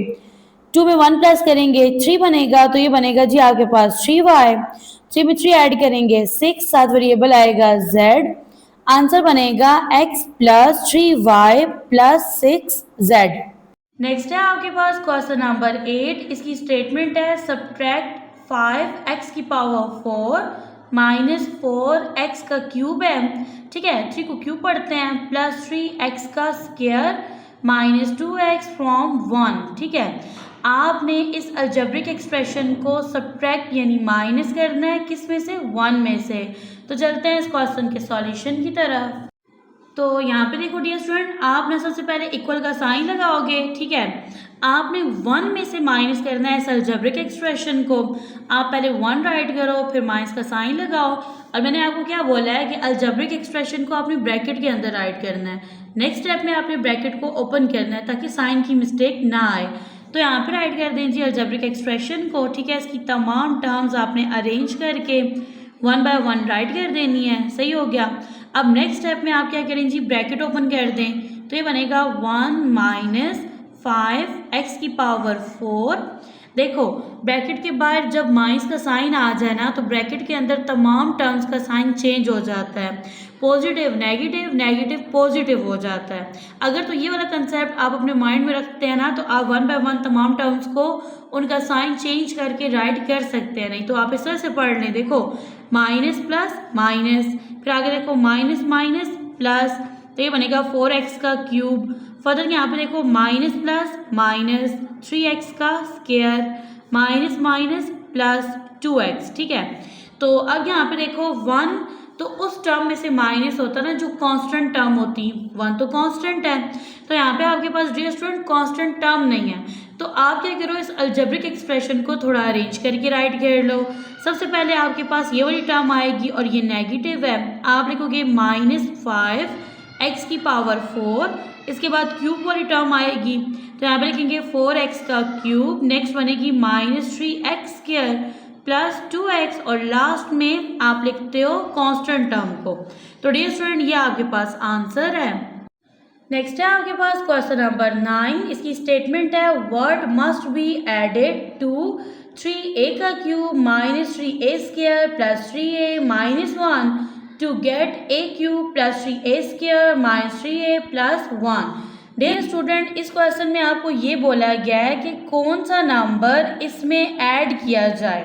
2 में 1 प्लस करेंगे 3 बनेगा, तो ये बनेगा जी आपके पास 3y, 3 में 3 ऐड करेंगे 6, साथ वेरिएबल आएगा z, आंसर बनेगा x plus 3y plus 6z। Next है आपके पास क्वेश्चन नंबर 8, इसकी स्टेटमेंट है सब्ट्रैक्ट 5x की पावर 4 माइनस 4x का क्यूब है, ठीक है, 3 को क्यूब पढ़ते हैं, प्लस 3x का स्क्वायर माइनस 2x फ्रॉम 1, ठीक है। आपने इस अलजेब्रिक एक्सप्रेशन को सब्ट्रैक्ट यानी माइनस करना है, किस में से, 1 में से। तो चलते हैं इस क्वेश्चन के सॉल्यूशन की तरफ। तो यहाँ पे देखो डियर स्टूडेंट, आपने सबसे पहले इक्वल का साइन लगाओगे, ठीक है, आपने 1 में से माइनस करना है इस अलजेब्रिक एक्सप्रेशन को, आप पहले 1 राइट करो फिर माइनस का साइन लगाओ, और मैंने आपको क्या बोला है कि अलजेब्रिक एक्सप्रेशन को आपने ब्रैकेट के अंदर राइट करना है, नेक्स्ट स्टेप में आपने ब्रैकेट को ओपन करना है ताकि साइन की मिस्टेक ना आए। तो यहाँ पे राइट कर दें जी अलजेब्रिक एक्सप्रेशन को, ठीक है, इसकी तमाम टर्म्स आपने अरेंज करके 1 बाय 1 राइट कर देनी है, सही हो गया। अब नेक्स्ट स्टेप में आप क्या करें जी, ब्रैकेट ओपन कर दें, तो ये बनेगा 1 माइनस 5x की पावर 4। देखो ब्रैकेट के बाहर जब माइनस का साइन आ जाए ना, तो ब्रैकेट के अंदर तमाम टर्म्स का साइन चेंज हो जाता है, पॉजिटिव नेगेटिव, नेगेटिव पॉजिटिव हो जाता है। अगर तो ये वाला कंसेप्ट आप अपने माइंड में रखते हैं ना, तो आप 1 बाय 1 तमाम टर्म्स को उनका साइन चेंज करके राइट कर सकते हैं, नहीं तो आप इस तरह से पढ़ लें, देखो माइनस प्लस माइनस, फिर आगे देखो माइनस माइनस प्लस, तो ये बनेगा 4x का क्यूब, फर्दर यहाँ पे देखो माइनस प्लस माइनस 3x का square minus minus plus 2x, ठीक है। तो अब यहाँ पे देखो 1, तो उस टर्म में से माइनस होता है ना जो कांस्टेंट टर्म होती, 1 तो कांस्टेंट है, तो यहाँ पे आपके पास डियर स्टूडेंट कांस्टेंट टर्म नहीं है, तो आप क्या करो, इस अलजेब्रिक एक्सप्रेशन को थोड़ा अरेंज करके राइट कर लो। सबसे पहले आपके पास ये वाली टर्म आएगी और ये नेगेटिव है, आप लिखोगे माइनस 5x की पावर 4, इसके बाद क्यूब वाली टर्म आएगी, तो यहाँ पे लिखेंगे 4x का क्यूब, नेक्स्ट बनेगी minus 3x square plus 2x, और लास्ट में आप लिखते हो कांस्टेंट टर्म को। तो डियर स्टूडेंट ये आपके पास आंसर है। नेक्स्ट है आपके पास क्वेश्चन नंबर 9, इसकी स्टेटमेंट है word must be added to 3a का cube minus 3a square plus 3a minus 1 to get a cube plus 3a square minus 3a plus 1। Dear student इस क्वेश्चन में आपको ये बोला गया है कि कौन सा नंबर इसमें ऐड किया जाए,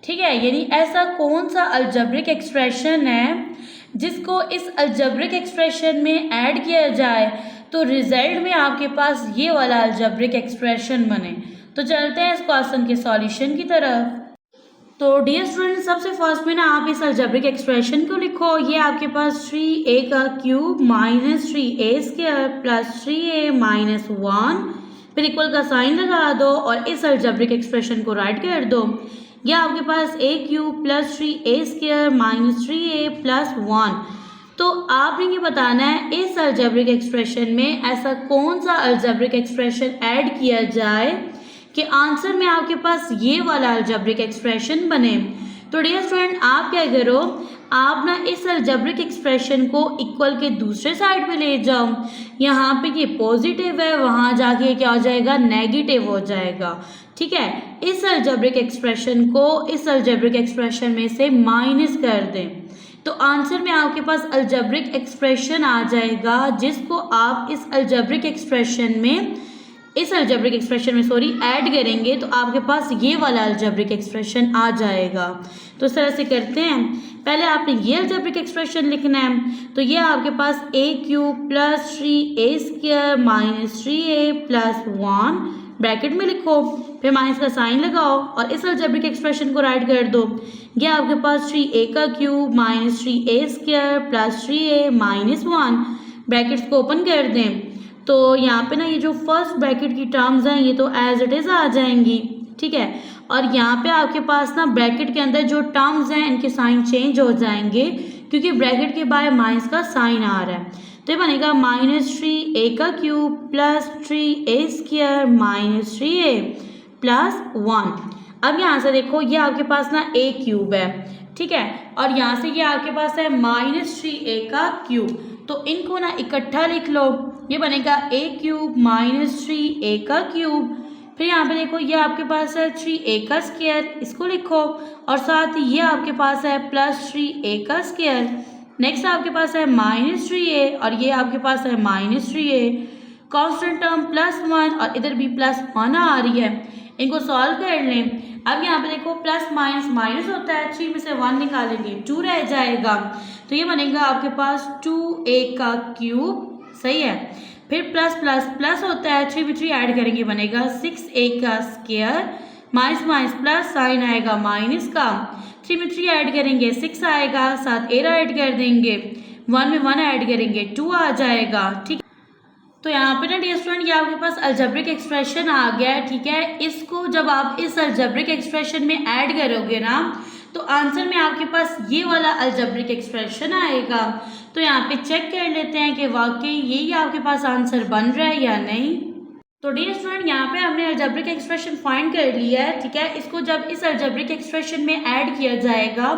ठीक है, यानी ऐसा कौन सा अलजेब्रिक एक्सप्रेशन है जिसको इस अलजेब्रिक एक्सप्रेशन में ऐड किया जाए तो रिजल्ट में आपके पास ये वाला अलजेब्रिक एक्सप्रेशन बने। तो चलते हैं इस क्वेश्चन के सॉल्यूशन की तरफ। तो डियर स्टूडेंट सबसे फर्स्ट में ना आप इस अलजेब्रिक एक्सप्रेशन को लिखो, ये आपके पास 3a का cube minus 3a square plus 3a minus 1, फिर इक्वल का साइन लगा दो और इस अलजेब्रिक एक्सप्रेशन को राइट कर दो। ये आपके पास a cube plus 3a square minus 3a plus 1। तो आपने ये बताना है इस अलजेब्रिक एक्सप्रेशन में ऐसा कौन सा अलजेब्रिक एक्सप्रेशन ऐड किया जाए कि आंसर में आपके पास ये वाला अलजेब्रिक एक्सप्रेशन बने। तो डियर स्टूडेंट, आप क्या करो, आप ना इस अलजेब्रिक एक्सप्रेशन को इक्वल के दूसरे साइड पे ले जाओ। यहाँ पे ये पॉजिटिव है, वहाँ जाके क्या हो जाएगा, नेगेटिव हो जाएगा। ठीक है, इस अलजेब्रिक एक्सप्रेशन को इस अलजेब्रिक एक्सप्रेशन में से माइनस कर दें तो आंसर में आपके पास अलजेब्रिक एक्सप्रेशन आ जाएगा, जिसको आप इस अलजेब्रिक एक्सप्रेशन में ऐड करेंगे तो आपके पास ये वाला अलजेब्रिक एक्सप्रेशन आ जाएगा। तो इस तरह से करते हैं, पहले आपने ये अलजेब्रिक एक्सप्रेशन लिखना है। तो ये आपके पास a cube plus 3a square minus 3a plus 1 bracket में लिखो, फिर माइनस का साइन लगाओ और इस अलजेब्रिक एक्सप्रेशन को राइट कर दो। ये आपके पास 3a का cube minus 3a square plus 3a minus 1 brackets को ओपन कर दें। तो यहाँ पे ना ये जो फर्स्ट ब्रैकेट की टर्म्स हैं ये तो एज इट इज़ आ जाएंगी। ठीक है, और यहाँ पे आपके पास ना ब्रैकेट के अंदर जो टर्म्स हैं इनके साइन चेंज हो जाएंगे क्योंकि ब्रैकेट के बाहर माइनस का साइन आ रहा है। तो ये बनेगा माइनस 3a का cube plus 3a square minus 3a plus 1। अब यहाँ से देखो ये आपके पास ना a क्यूब है, ठीक है, और यहाँ से ये आपके पास है माइनस 3a का क्यूब। तो इनको ना इकट्ठा लिख लो, ये बनेगा a क्यूब माइनस 3a का क्यूब। फिर यहाँ पे देखो ये आपके पास है 3a का स्क्वायर, इसको लिखो, और साथ ही ये आपके पास है प्लस 3a का स्क्वायर। नेक्स्ट आपके पास है माइनस 3a और ये आपके पास है minus 3a। Constant term plus 1 और इधर भी प्लस 1 आ रही है, इनको सॉल्व कर लें। अब यहाँ पे देखो प्लस माइनस माइनस होता है, 3 में से 1 निकालेंगे 2 रह जाएगा। तो ये बनेगा आपके पास 2a का क्यूब, सही है। फिर प्लस प्लस प्लस होता है, 3 में 3 ऐड करेंगे बनेगा 6a का square, minus minus plus sign आएगा माइनस का, 3 में 3 ऐड करेंगे 6 आएगा, साथ एरा ऐड कर देंगे, 1 में 1 ऐड करेंगे 2 आ जाएगा। ठीक, तो यहाँ पे ना डियर स्टूडेंट ये आपके पास अलजेब्रिक एक्सप्रेशन आ गया है। ठीक है, इसको जब आप इस अलजेब्रिक एक्सप्रेशन में ऐड करोगे ना तो आंसर में आपके पास ये वाला अलजेब्रिक एक्सप्रेशन आएगा। तो यहाँ पे चेक कर लेते हैं कि वाकई यही आपके पास आंसर बन रहा है या नहीं। तो डियर स्टूडेंट यहाँ पे हमने अलजेब्रिक एक्सप्रेशन फाइंड कर लिया है। ठीक है, इसको जब इस अलजेब्रिक एक्सप्रेशन में ऐड किया जाएगा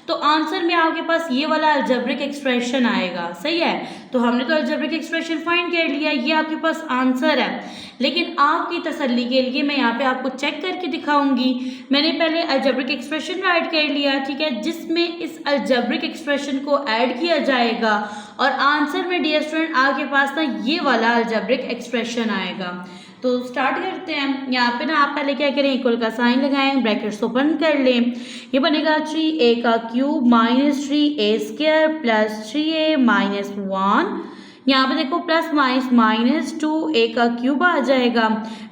तो आंसर में आपके पास ये वाला अलजेब्रिक एक्सप्रेशन आएगा, सही है। तो हमने तो अलजेब्रिक एक्सप्रेशन फाइंड कर लिया, ये आपके पास आंसर है। लेकिन आपकी तसल्ली के लिए मैं यहाँ पे आपको चेक करके दिखाऊंगी। मैंने पहले अलजेब्रिक एक्सप्रेशन राइट कर लिया, ठीक है, जिसमें इस अलजेब्रिक एक्सप्रेशन को ऐड किया जाएगा और आंसर में डियर स्टूडेंट आपके पास ना ये वाला अलजेब्रिक एक्सप्रेशन आएगा। तो स्टार्ट करते हैं। यहाँ पे ना आप पहले क्या करें, इक्वल का साइन लगाएं, ब्रैकेट्स ओपन कर लें। ये बनेगा 3a का cube minus 3a square plus 3a minus 1। यहाँ पे देखो प्लस माइनस माइनस 2a का क्यूब आ जाएगा,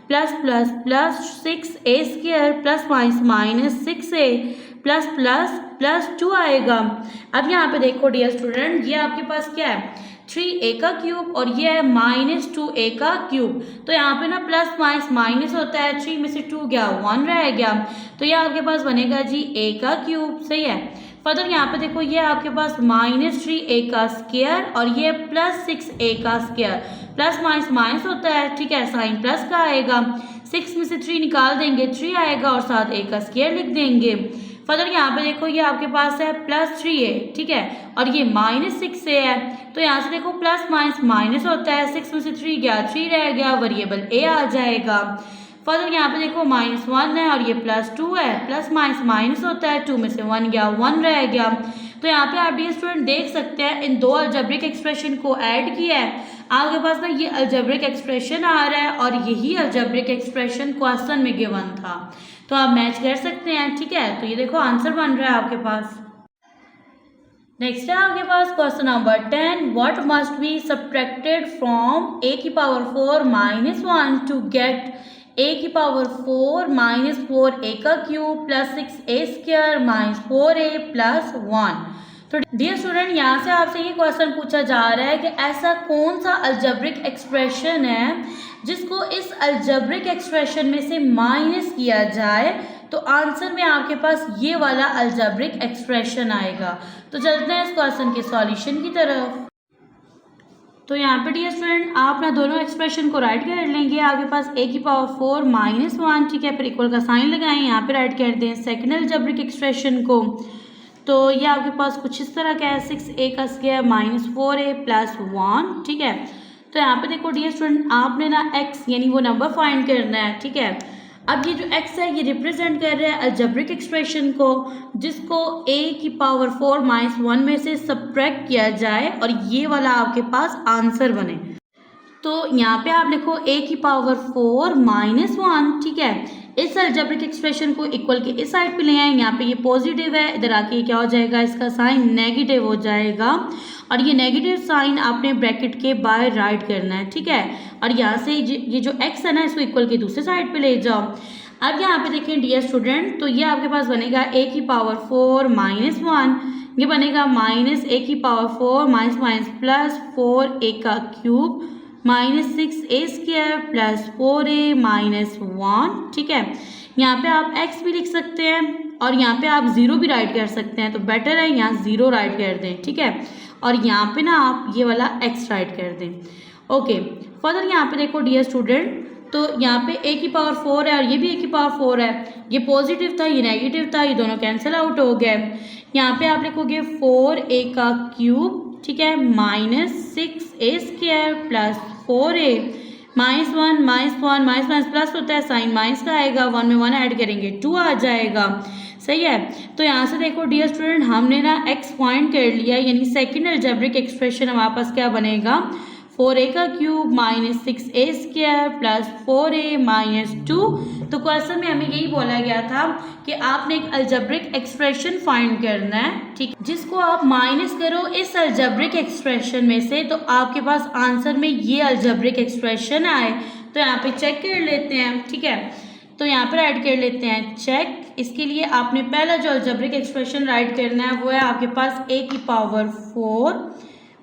plus plus plus 6a square plus minus minus 6a plus plus plus 2 आएगा। अब यहाँ पे देखो डियर स्टूडेंट ये आपके पास क्या है, 3a का क्यूब और ये है माइनस 2a का क्यूब। तो यहाँ पे ना प्लस माइनस माइनस होता है, 3 में से 2 गया 1 रह गया। तो ये आपके पास बनेगा जी a का क्यूब, सही है। फर्दर यहाँ पे देखो ये आपके पास माइनस 3a का स्क्वायर और ये प्लस 6a का स्क्वायर, प्लस माइनस माइनस होता है, ठीक है, साइन प्लस का आएगा। 6 में से 3 निकाल देंगे 3 आएगा और साथ a का स्क्वायर लिख देंगे। फर्दर यहाँ पे देखो ये आपके पास है प्लस 3a, ठीक है, और ये माइनस 6a है। तो यहाँ से देखो प्लस माइनस माइनस होता है, 6 में से 3 गया 3 रह गया, वेरिएबल a आ जाएगा। फर्दर यहाँ पे देखो माइनस 1 है और ये प्लस 2 है, प्लस माइनस माइनस होता है, 2 में से 1 गया 1 रह गया। तो यहाँ पे आप डियर स्टूडेंट देख सकते हैं इन दो अलजेब्रिक एक्सप्रेशन को ऐड किया है, आपके पास ना ये अलजेब्रिक एक्सप्रेशन आ रहा है और यही अलजेब्रिक एक्सप्रेशन क्वेश्चन में गिवन था। तो आप मैच कर सकते हैं, ठीक है। तो ये देखो आंसर बन रहा है आपके पास। नेक्स्ट है आपके पास question number 10, what must be subtracted from a की power 4 minus 1 to get a की पावर 4 माइनस 4a का cube plus 6a square minus 4a plus 1। तो डियर स्टूडेंट यहाँ से आपसे ये क्वेश्चन पूछा जा रहा है कि ऐसा कौन सा अलजेब्रिक एक्सप्रेशन है जिसको इस अलजेब्रिक एक्सप्रेशन में से माइनस किया जाए तो आंसर में आपके पास ये वाला अलजेब्रिक एक्सप्रेशन आएगा। तो चलते हैं इस क्वेश्चन के सॉल्यूशन की तरफ। तो यहाँ पे डियर स्टूडेंट आप ना दोनों एक्सप्रेशन को राइट कर लेंगे। आपके पास a की पावर 4 माइनस 1, ठीक है, फिर इक्वल का साइन लगाएं, यहाँ पे राइट कर दें सेकेंड अलजेब्रिक एक्सप्रेशन को। तो ये आपके पास कुछ इस तरह का है, 6a का स्क्वायर माइनस 4a प्लस 1, ठीक है। तो यहाँ पे देखो डियर स्टूडेंट आपने ना x यानी वो नंबर फाइंड करना है, ठीक है। अब ये जो x है ये रिप्रेजेंट कर रहा है अलजेब्रिक एक्सप्रेशन को, जिसको a की पावर 4 माइनस 1 में से सब्ट्रैक्ट किया जाए और ये वाला आपके पास आंसर बने। तो यहाँ पे आप लिखो a की पावर 4 माइनस 1, ठीक है। इस अलजेब्रिक एक्सप्रेशन को इक्वल के इस साइड पे ले आए, यहाँ पे ये पॉजिटिव है, इधर आके क्या हो जाएगा, इसका साइन नेगेटिव हो जाएगा और ये नेगेटिव साइन आपने ब्रैकेट के बाहर राइट करना है, ठीक है। और यहाँ से ये जो x है ना इसको इक्वल के दूसरे साइड पे ले जाओ। अब यहाँ पे देखें डियर स्टूडेंट, तो ये आपके पास बनेगा a की पावर 4 माइनस 1, ये बनेगा माइनस a की power 4 minus minus plus 4a का cube minus 6a square plus 4a minus 1, ठीक है। यहाँ पे आप x भी लिख सकते हैं और यहाँ पे आप 0 भी राइट कर सकते हैं, तो बेटर है यहाँ 0 राइट कर दें, ठीक है। और यहाँ पे ना आप ये वाला x राइट कर दें। ओके, फर्दर यहाँ पे देखो डियर स्टूडेंट, तो यहाँ पे a की पावर 4 है और ये भी a की पावर 4 है, ये पॉजिटिव था ये नेगेटिव था, ये दोनों कैंसिल आउट हो गए। यहाँ पे आप लिखोगे 4a का क्यूब, ठीक है, minus 6a square plus 4a minus 1 minus 1 minus minus plus होता है, साइन माइनस का आएगा, 1 में 1 ऐड करेंगे 2 आ जाएगा, सही है। तो यहाँ से देखो डियर स्टूडेंट हमने ना x फाइंड कर लिया, यानी सेकेंड अलजेब्रिक एक्सप्रेशन हमारे पास क्या बनेगा, 4a का cube minus 6a square plus 4a minus 2। तो क्वेश्चन में हमें यही बोला गया था कि आपने एक अलजेब्रिक एक्सप्रेशन फाइंड करना है, ठीक, जिसको आप माइनस करो इस अलजेब्रिक एक्सप्रेशन में से, तो आपके पास आंसर में ये अलजेब्रिक एक्सप्रेशन आए। तो यहाँ पे चेक कर लेते हैं, ठीक है। तो यहाँ पे राइट कर लेते हैं चेक। इसके लिए आपने पहला जो अलजेब्रिक एक्सप्रेशन राइट करना है वो है आपके पास a की पावर 4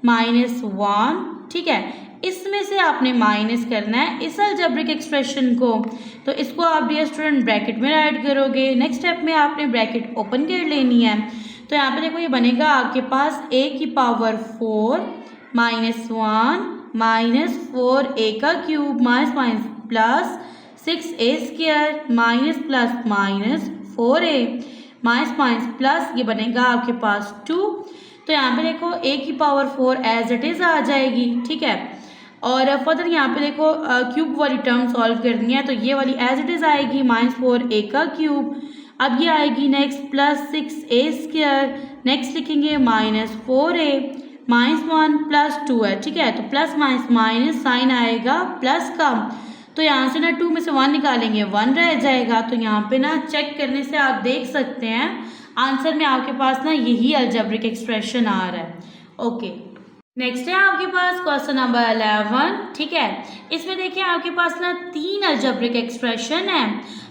माइनस 1, ठीक है। इसमें से आपने माइनस करना है इस अलजेब्रिक एक्सप्रेशन को, तो इसको आप डियर स्टूडेंट ब्रैकेट में राइट करोगे। नेक्स्ट स्टेप में आपने ब्रैकेट ओपन कर लेनी है। तो यहाँ पे देखो ये बनेगा आपके पास a की पावर 4 माइनस 1 माइनस 4a का cube minus minus plus 6a square minus plus minus 4a minus minus plus ये बनेगा आपके पास 2। तो यहाँ पे देखो a की पावर 4 एज इट इज़ आ जाएगी, ठीक है। और फर्दर यहाँ पे देखो क्यूब वाली टर्म सॉल्व करनी है, तो ये वाली एज इट इज़ आएगी माइनस 4a का क्यूब। अब ये आएगी next plus 6a square, next लिखेंगे माइनस 4a माइनस 1 प्लस 2 है, ठीक है। तो प्लस माइनस माइनस साइन आएगा प्लस का, तो यहाँ से ना 2 में से 1 निकालेंगे 1 रह जाएगा। तो यहाँ पे ना चेक करने से आप देख सकते हैं आंसर में आपके पास ना यही अलजेब्रिक एक्सप्रेशन आ रहा है। ओके, नेक्स्ट है आपके पास क्वेश्चन नंबर 11, ठीक है। इसमें देखिए आपके पास ना 3 अलजेब्रिक एक्सप्रेशन है।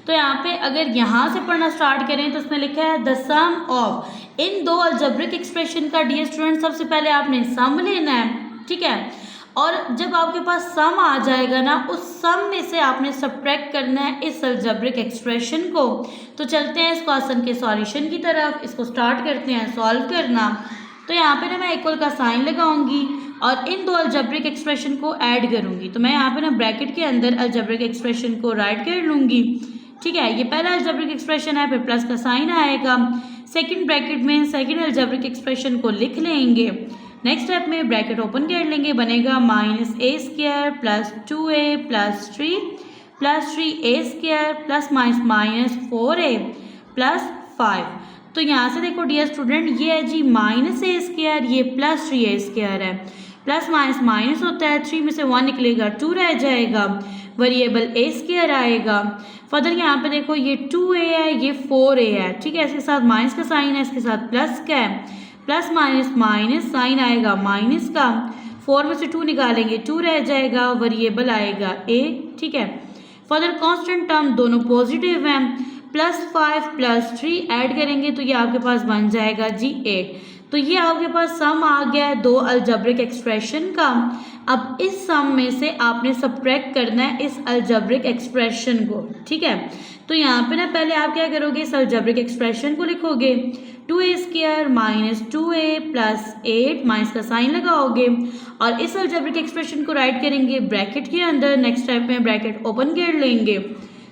तो यहाँ पे अगर यहाँ से पढ़ना स्टार्ट करें तो उसमें लिखा है द सम ऑफ इन 2 अलजेब्रिक एक्सप्रेशन का डियर स्टूडेंट सबसे पहले आपने सम लेना है, ठीक है। और जब आपके पास सम आ जाएगा ना उस सम में से आपने सब्ट्रैक्ट करना है इस अलजेब्रिक एक्सप्रेशन को। तो चलते हैं इस क्वेश्चन के सॉल्यूशन की तरफ, इसको स्टार्ट करते हैं सॉल्व करना। तो यहाँ पे ना मैं इक्वल का साइन लगाऊंगी और इन 2 अलजेब्रिक एक्सप्रेशन को ऐड करूंगी। तो मैं यहाँ पे ना ब्रैकेट के अंदर अलजेब्रिक एक्सप्रेशन को राइट कर लूंगी, ठीक है। ये पहला अलजेब्रिक एक्सप्रेशन है, फिर प्लस का साइन आएगा। सेकंड ब्रैकेट में सेकंड अलजेब्रिक एक्सप्रेशन को लिख लेंगे। नेक्स्ट स्टेप में ब्रैकेट ओपन कर लेंगे, बनेगा minus a square plus 2a plus 3a square plus minus minus 4a plus 5। तो यहाँ से देखो डियर स्टूडेंट ये है जी माइनस a स्क्वायर, ये प्लस 3a स्क्वायर है, प्लस माइनस माइनस होता है, 3 में से 1 निकलेगा 2 रह जाएगा, वेरिएबल a स्क्वायर आएगा। फर्दर यहाँ पे देखो ये 2a है ये 4a है, ठीक है। इसके साथ माइनस का साइन है, इसके साथ प्लस का है, प्लस माइनस माइनस साइन आएगा माइनस का, 4 में से 2 निकालेंगे 2 रह जाएगा, वेरिएबल आएगा a, ठीक है। फर्दर कांस्टेंट टर्म दोनों पॉजिटिव हैं, प्लस 5 प्लस 3 ऐड करेंगे तो ये आपके पास बन जाएगा जी 8। तो ये आपके पास सम आ गया है 2 अलजेब्रिक एक्सप्रेशन का। अब इस सम में से आपने सब्ट्रैक्ट करना है इस अलजेब्रिक एक्सप्रेशन को, ठीक है। तो यहाँ पे ना पहले आप क्या करोगे, इस अलजेब्रिक एक्सप्रेशन को लिखोगे 2a² minus 2a plus 8 minus का साइन लगाओगे और इस अलजेब्रिक एक्सप्रेशन को राइट करेंगे ब्रैकेट के अंदर। नेक्स्ट स्टेप में ब्रैकेट ओपन कर लेंगे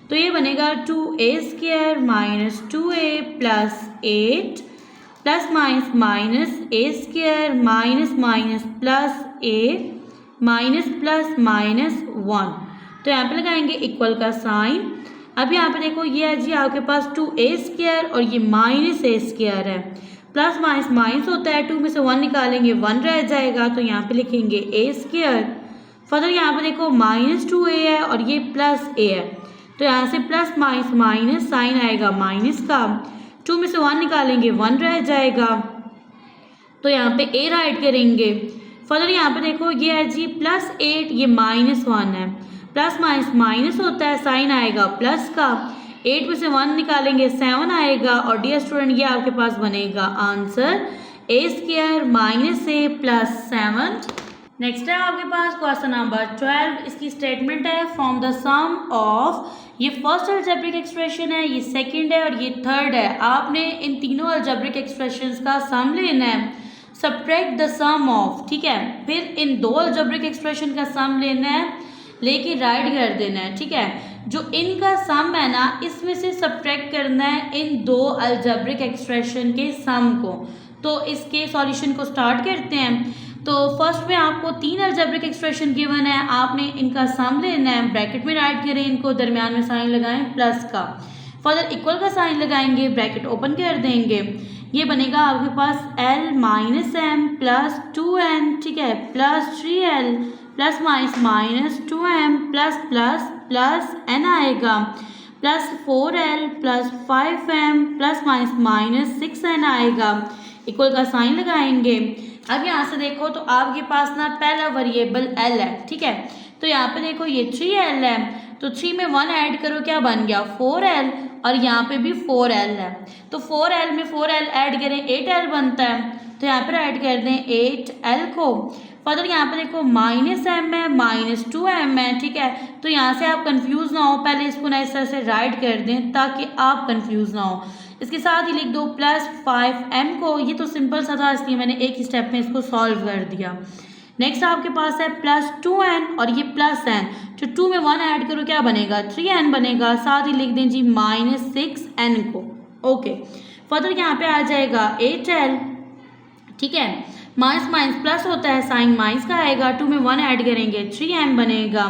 तो ये बनेगा 2a² minus 2a plus 8 plus minus minus a² minus minus plus a minus plus minus 1। तो यहाँ पे लगाएंगे इक्वल का साइन। अब यहाँ पे देखो ये है जी आपके पास 2a² और ये माइनस a² है। प्लस माइनस माइनस होता है, 2 में से 1 निकालेंगे 1 रह जाएगा तो यहाँ पे लिखेंगे a²। फर्दर यहाँ पे देखो माइनस 2a है और ये प्लस a है तो यहाँ से प्लस माइनस माइनस साइन आएगा माइनस का, 2 में से 1 निकालेंगे 1 रह जाएगा तो यहाँ पे a राइट करेंगे। फर्दर यहाँ पे देखो ये है जी प्लस 8, ये माइनस 1 है। प्लस माइनस माइनस होता है, साइन आएगा प्लस का, 8 में से 1 निकालेंगे 7 आएगा और डियर स्टूडेंट ये आपके पास बनेगा answer a² minus a plus 7। Next है आपके पास क्वेश्चन नंबर 12। इसकी स्टेटमेंट है फ्रॉम द सम ऑफ, ये फर्स्ट अलजेब्रिक एक्सप्रेशन है, ये सेकंड है और ये थर्ड है। आपने इन तीनों अलजेब्रिक एक्सप्रेशंस का सम लेना है, सब्ट्रैक्ट द सम ऑफ, ठीक है। फिर इन दो अलजेब्रिक एक्सप्रेशन का सम लेना है, लेके राइट कर देना है, ठीक है। जो इनका सम है ना इसमें से सब्ट्रैक्ट करना है इन दो अलजेब्रिक एक्सप्रेशन के सम को। तो इसके सॉल्यूशन को स्टार्ट करते हैं। तो फर्स्ट में आपको 3 अलजेब्रिक एक्सप्रेशन गिवन है, आपने इनका सम लेना है, ब्रैकेट में राइट करें इनको, दरमियान में साइन लगाएं प्लस का, फर्दर इक्वल का साइन लगाएंगे, ब्रैकेट ओपन कर देंगे। ये बनेगा आपके पास l minus m plus 2n, ठीक है, plus 3l plus minus minus 2m plus plus plus n आएगा plus 4l plus 5m plus minus minus 6n आएगा, इक्वल का साइन लगाएंगे। अब यहाँ से देखो तो आपके पास ना पहला वेरिएबल l है, ठीक है। तो यहाँ पे देखो ये 3l है तो 3 में 1 ऐड करो, क्या बन गया 4l और यहाँ पे भी 4l है तो 4l में 4l ऐड करें 8l बनता है तो यहाँ पे ऐड कर दें 8l को। फर्दर यहाँ पे देखो माइनस m है माइनस 2m है, ठीक है। तो यहाँ से आप कंफ्यूज ना हो, पहले इसको ना इस तरह से राइट कर दें ताकि आप कंफ्यूज ना हो। इसके साथ ही लिख दो प्लस 5m को, ये तो सिंपल सा था इसलिए मैंने एक ही स्टेप में इसको सॉल्व कर दिया। नेक्स्ट आपके पास है प्लस 2n और ये प्लस n, तो 2 में 1 ऐड करो क्या बनेगा 3n बनेगा, साथ ही लिख दें जी माइनस 6n को, ओके। फर्दर यहाँ पे आ जाएगा 8l, ठीक है, माइनस माइनस प्लस होता है, साइन माइनस का आएगा, 2 में 1 ऐड करेंगे 3m बनेगा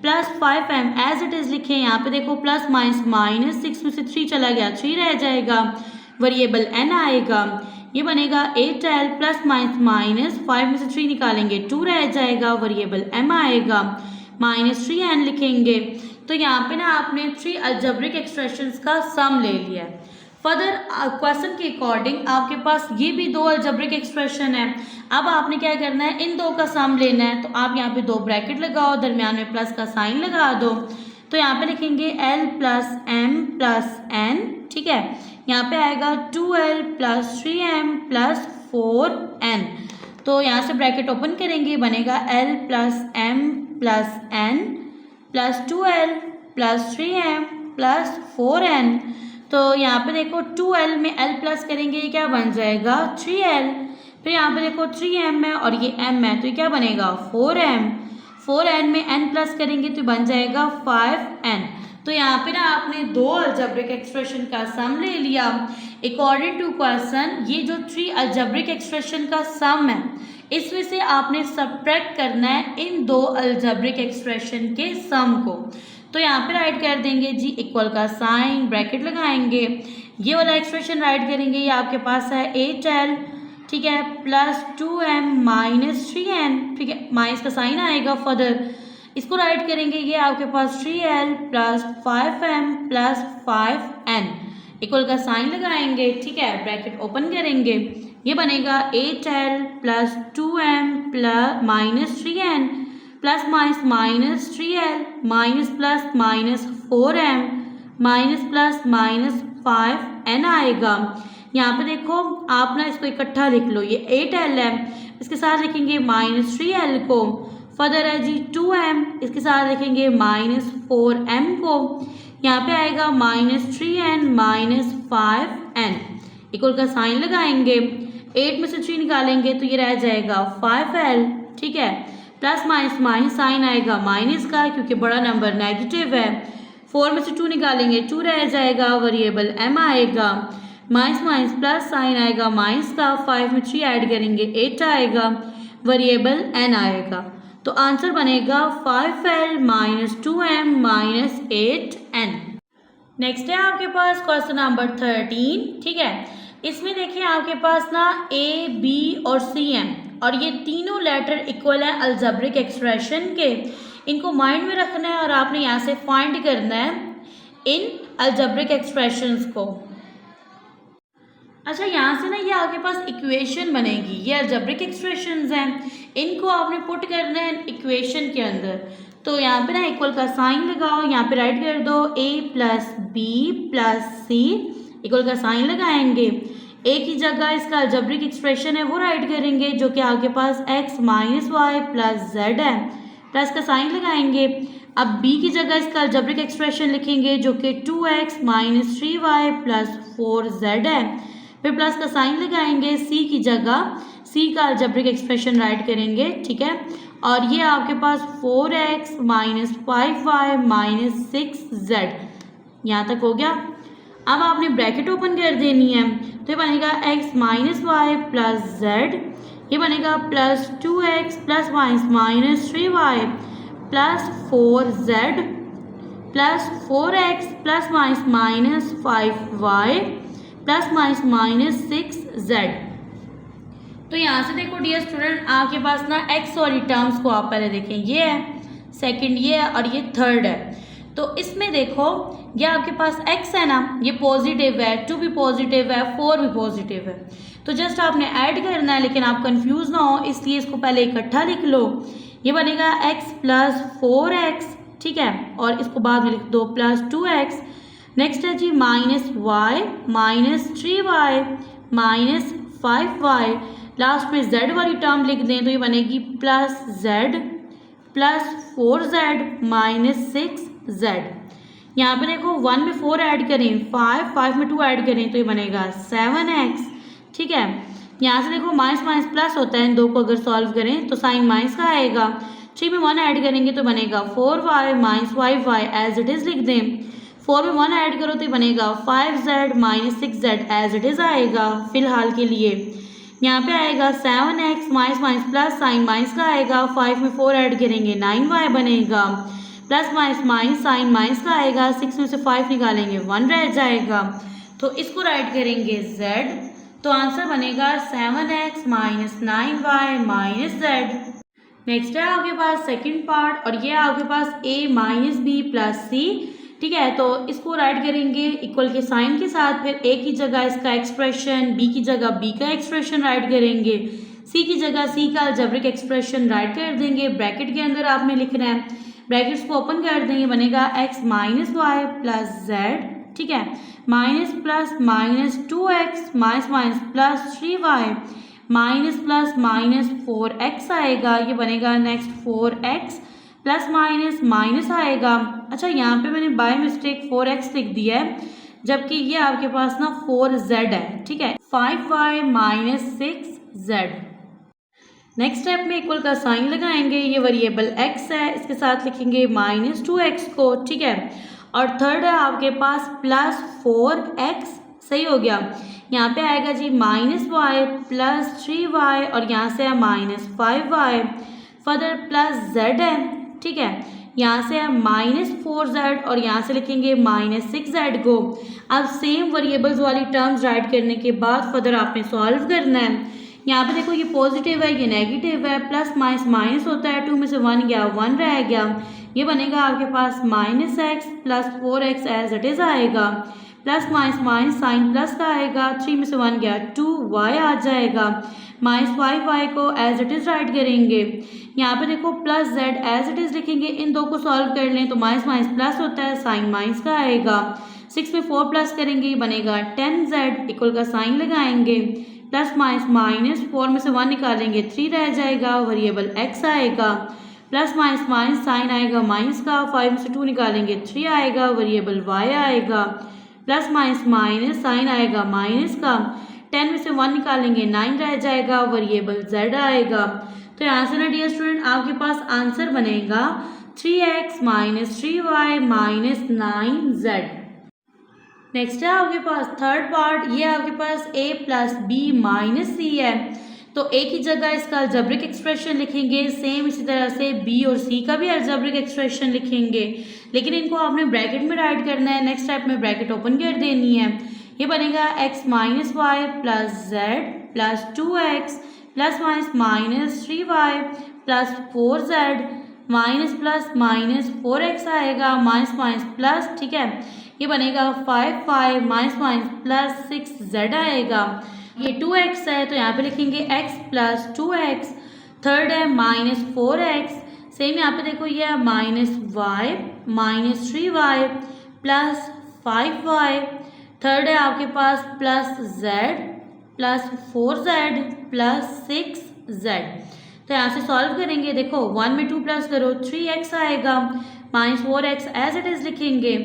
plus 5m as it is लिखें। यहाँ पे देखो प्लस माइनस माइनस 6 में से 3 चला गया 3 रह जाएगा, वेरिएबल n आएगा, ये बनेगा 8l प्लस माइनस माइनस 5 में से 3 निकालेंगे 2 रह जाएगा, वेरिएबल m आएगा, माइनस 3n लिखेंगे। तो यहाँ पे ना आपने 3 अलजेब्रिक एक्सप्रेशंस का सम ले लिया है। फर्दर क्वेश्चन के अकॉर्डिंग आपके पास ये भी 2 अलजेब्रिक एक्सप्रेशन है। अब आपने क्या करना है, इन 2 का सम लेना है। तो आप यहाँ पे 2 ब्रैकेट लगाओ, दरमियान में प्लस का साइन लगा दो। तो यहाँ पे लिखेंगे l plus m plus n, ठीक है, यहाँ पे आएगा 2l plus 3m plus 4n। तो यहाँ से ब्रैकेट ओपन करेंगे, बनेगा l plus m plus n plus 2l plus 3m plus 4n। तो यहाँ पे देखो 2l में l प्लस करेंगे, ये क्या बन जाएगा 3l। फिर यहाँ पे देखो 3m है और ये m है तो ये क्या बनेगा 4m। 4n में n प्लस करेंगे तो बन जाएगा 5n। तो यहाँ पे ना आपने 2 अलजेब्रिक एक्सप्रेशन का सम ले लिया। अकॉर्डिंग टू क्वेश्चन ये जो 3 अलजेब्रिक एक्सप्रेशन का सम है इसमें से आपने सब्ट्रैक्ट करना है इन 2 अलजेब्रिक एक्सप्रेशन के सम को। तो यहाँ पे राइट कर देंगे जी इक्वल का साइन, ब्रैकेट लगाएंगे, ये वाला एक्सप्रेशन राइट करेंगे, ये आपके पास है 8l, ठीक है, प्लस 2m माइनस 3n, ठीक है, माइनस का साइन आएगा। फर्दर इसको राइट करेंगे, ये आपके पास 3l plus 5m plus 5n, equal का साइन लगाएंगे, ठीक है, ब्रैकेट ओपन करेंगे, ये बनेगा 8l plus 2m plus minus 3n plus minus minus 3l minus plus minus 4m minus plus minus 5n आएगा। यहाँ पे देखो आप ना इसको इकट्ठा लिख लो, ये 8l है, इसके साथ लिखेंगे माइनस 3l को। फर्दर है जी 2m, इसके साथ लिखेंगे माइनस 4m को। यहाँ पे आएगा -3n -5n इक्वल का साइन लगाएंगे, 8 में से 3 निकालेंगे तो ये रह जाएगा 5l, ठीक है। प्लस माइनस माइनस साइन आएगा माइनस का क्योंकि बड़ा नंबर नेगेटिव है। 4 में से 2 निकालेंगे 2 रह जाएगा, वेरिएबल m आएगा। माइनस माइनस प्लस साइन आएगा माइनस का, 5 में 3 ऐड करेंगे 8 आएगा, वेरिएबल n आएगा। तो आंसर बनेगा 5l - 2m - 8n। नेक्स्ट है आपके पास क्वेश्चन नंबर 13, ठीक है। इसमें देखिए आपके पास ना a, b और c हैं और ये तीनों लेटर इक्वल है अलजेब्रिक एक्सप्रेशन के। इनको माइंड में रखना है और आपने यहाँ से फाइंड करना है इन अलजेब्रिक एक्सप्रेशंस को। अच्छा, यहाँ से ना ये आपके पास इक्वेशन बनेगी, ये अलजेब्रिक एक्सप्रेशंस हैं, इनको आपने पुट करना है इक्वेशन के अंदर। तो यहाँ पे ना इक्वल का साइन लगाओ, यहाँ पे राइट कर दो a + b + c इक्वल का साइन लगाएंगे। a की जगह इसका अलजेब्रिक एक्सप्रेशन है वो राइट करेंगे जो कि आपके पास x - y + z है, प्लस का साइन लगाएंगे। अब b की जगह इसका अलजेब्रिक एक्सप्रेशन लिखेंगे जो कि 2x - 3y + 4z है, फिर प्लस का साइन लगाएंगे। c की जगह c का अलजेब्रिक एक्सप्रेशन राइट करेंगे, ठीक है। और ये आपके पास 4x - 5y - 6z यहाँ तक हो गया। अब आपने ब्रैकेट ओपन कर देनी है तो ये बनेगा x - y + z, ये बनेगा plus 2x + y - 3y + 4z plus 4x + y - 5y + -6z। तो यहाँ से देखो डियर स्टूडेंट आपके पास ना x वाली टर्म्स को आप पहले देखें, ये है, सेकंड ये है और ये थर्ड है। तो इसमें देखो ये आपके पास x है ना, ये पॉजिटिव है, 2 भी पॉजिटिव है, 4 भी पॉजिटिव है। तो जस्ट आपने ऐड करना है, लेकिन आप कंफ्यूज ना हो इसलिए इसको पहले इकट्ठा लिख लो। ये बनेगा x + 4x, ठीक है, और इसको बाद में लिख दो प्लस 2x। नेक्स्ट है जी -y - 3y - 5y, लास्ट में z वाली टर्म लिख दें तो ये बनेगी +z + 4z - 6z। यहाँ पे देखो 1 में 4 ऐड करें 5 में 2 ऐड करें तो ये बनेगा 7x, ठीक है। यहाँ से देखो माइनस माइनस प्लस होता है, इन दो को अगर सॉल्व करें तो साइन माइनस का आएगा। 3 में 1 ऐड करेंगे तो बनेगा 4y - 5y as it is लिख दें। 4 में 1 ऐड करो तो ये बनेगा 5z - 6z as it is आएगा फिलहाल के लिए। यहाँ पे आएगा 7x minus minus plus sign minus का आएगा, 5 में 4 ऐड करेंगे 9y बनेगा, plus minus minus sign minus का आएगा, 6 में से 5 निकालेंगे 1 रह जाएगा, तो इसको राइट करेंगे z। तो आंसर बनेगा 7x - 9y - z। नेक्स्ट है आपके पास सेकंड पार्ट और ये आपके पास a - b + c, ठीक है। तो इसको राइट करेंगे इक्वल के साइन के साथ, फिर a की जगह इसका एक्सप्रेशन, b की जगह b का एक्सप्रेशन राइट करेंगे, c की जगह c का अलजेब्रिक एक्सप्रेशन राइट कर देंगे। ब्रैकेट के अंदर आपने लिखना है, ब्रैकेट्स को ओपन कर देंगे, बनेगा x - y + z, ठीक है, minus plus -2x minus plus 3y plus 4x आएगा, ये बनेगा नेक्स्ट 4x प्लस माइनस आएगा। अच्छा, यहाँ पे मैंने बाय मिस्टेक 4x लिख दिया है जबकि ये आपके पास ना 4z है, ठीक है, 5y - 6z। नेक्स्ट स्टेप में इक्वल का साइन लगाएंगे, ये वेरिएबल x है, इसके साथ लिखेंगे -2x को, ठीक है। और थर्ड है आपके पास प्लस 4x, सही हो गया। यहाँ पे आएगा जी -y प्लस 3y और यहाँ से है -5y, फर्दर प्लस z है, ठीक है। यहाँ से है -4z और यहाँ से लिखेंगे -6z को। अब सेम वेरिएबल्स वाली टर्म्स राइट करने के बाद फर्दर आपने सॉल्व करना है। यहाँ पे देखो ये पॉजिटिव है, ये नेगेटिव है, प्लस माइनस माइनस होता है, 2 में से 1 गया 1 रह गया, ये बनेगा आपके पास -x plus 4x as it is आएगा, प्लस माइनस साइन प्लस का आएगा, 3 में से 1 गया 2y आ जाएगा, -5y को एज इट इज़ राइट करेंगे। यहाँ पे देखो plus z as it is लिखेंगे, इन दो को सॉल्व कर लें तो माइनस प्लस होता है, साइन माइनस का आएगा, 6 में 4 प्लस करेंगे, बनेगा 10z, इक्वल का साइन लगाएंगे, प्लस माइनस 4 में से 1 निकालेंगे 3 रह जाएगा, वेरिएबल x आएगा, प्लस माइनस माइनस साइन आएगा माइनस का, 5 में से 2 निकालेंगे 3 आएगा, वेरिएबल y आएगा, प्लस माइनस माइनस साइन आएगा माइनस का, 10 में से 1 निकालेंगे 9 रह जाएगा, वेरिएबल z आएगा। तो यहाँ से ना डियर स्टूडेंट आपके पास आंसर बनेगा 3x minus 3y minus 9z। Next है आपके पास थर्ड पार्ट, ये आपके पास a प्लस बी माइनस सी है। तो a की जगह इसका अलजेब्रिक एक्सप्रेशन लिखेंगे, सेम इसी तरह से b और c का भी अलजेब्रिक एक्सप्रेशन लिखेंगे, लेकिन इनको आपने ब्रैकेट में राइट करना है। नेक्स्ट स्टेप में ब्रैकेट ओपन कर देनी है। ये बनेगा x minus Y plus Z plus 2x plus minus minus 3y plus 4z minus plus minus 4x आएगा, माइनस माइनस प्लस, ठीक है। ये बनेगा 5y minus minus plus 6z आएगा। ये 2x है तो यहाँ पे लिखेंगे x प्लस 2x। थर्ड है माइनस 4x, सेम यहाँ पे देखो ये है minus y minus 3y plus 5y। Third है आपके पास plus z plus 4z plus 6z। तो यहाँ से सॉल्व करेंगे, देखो 1 में 2 प्लस करो 3x आएगा, minus 4x as it is लिखेंगे,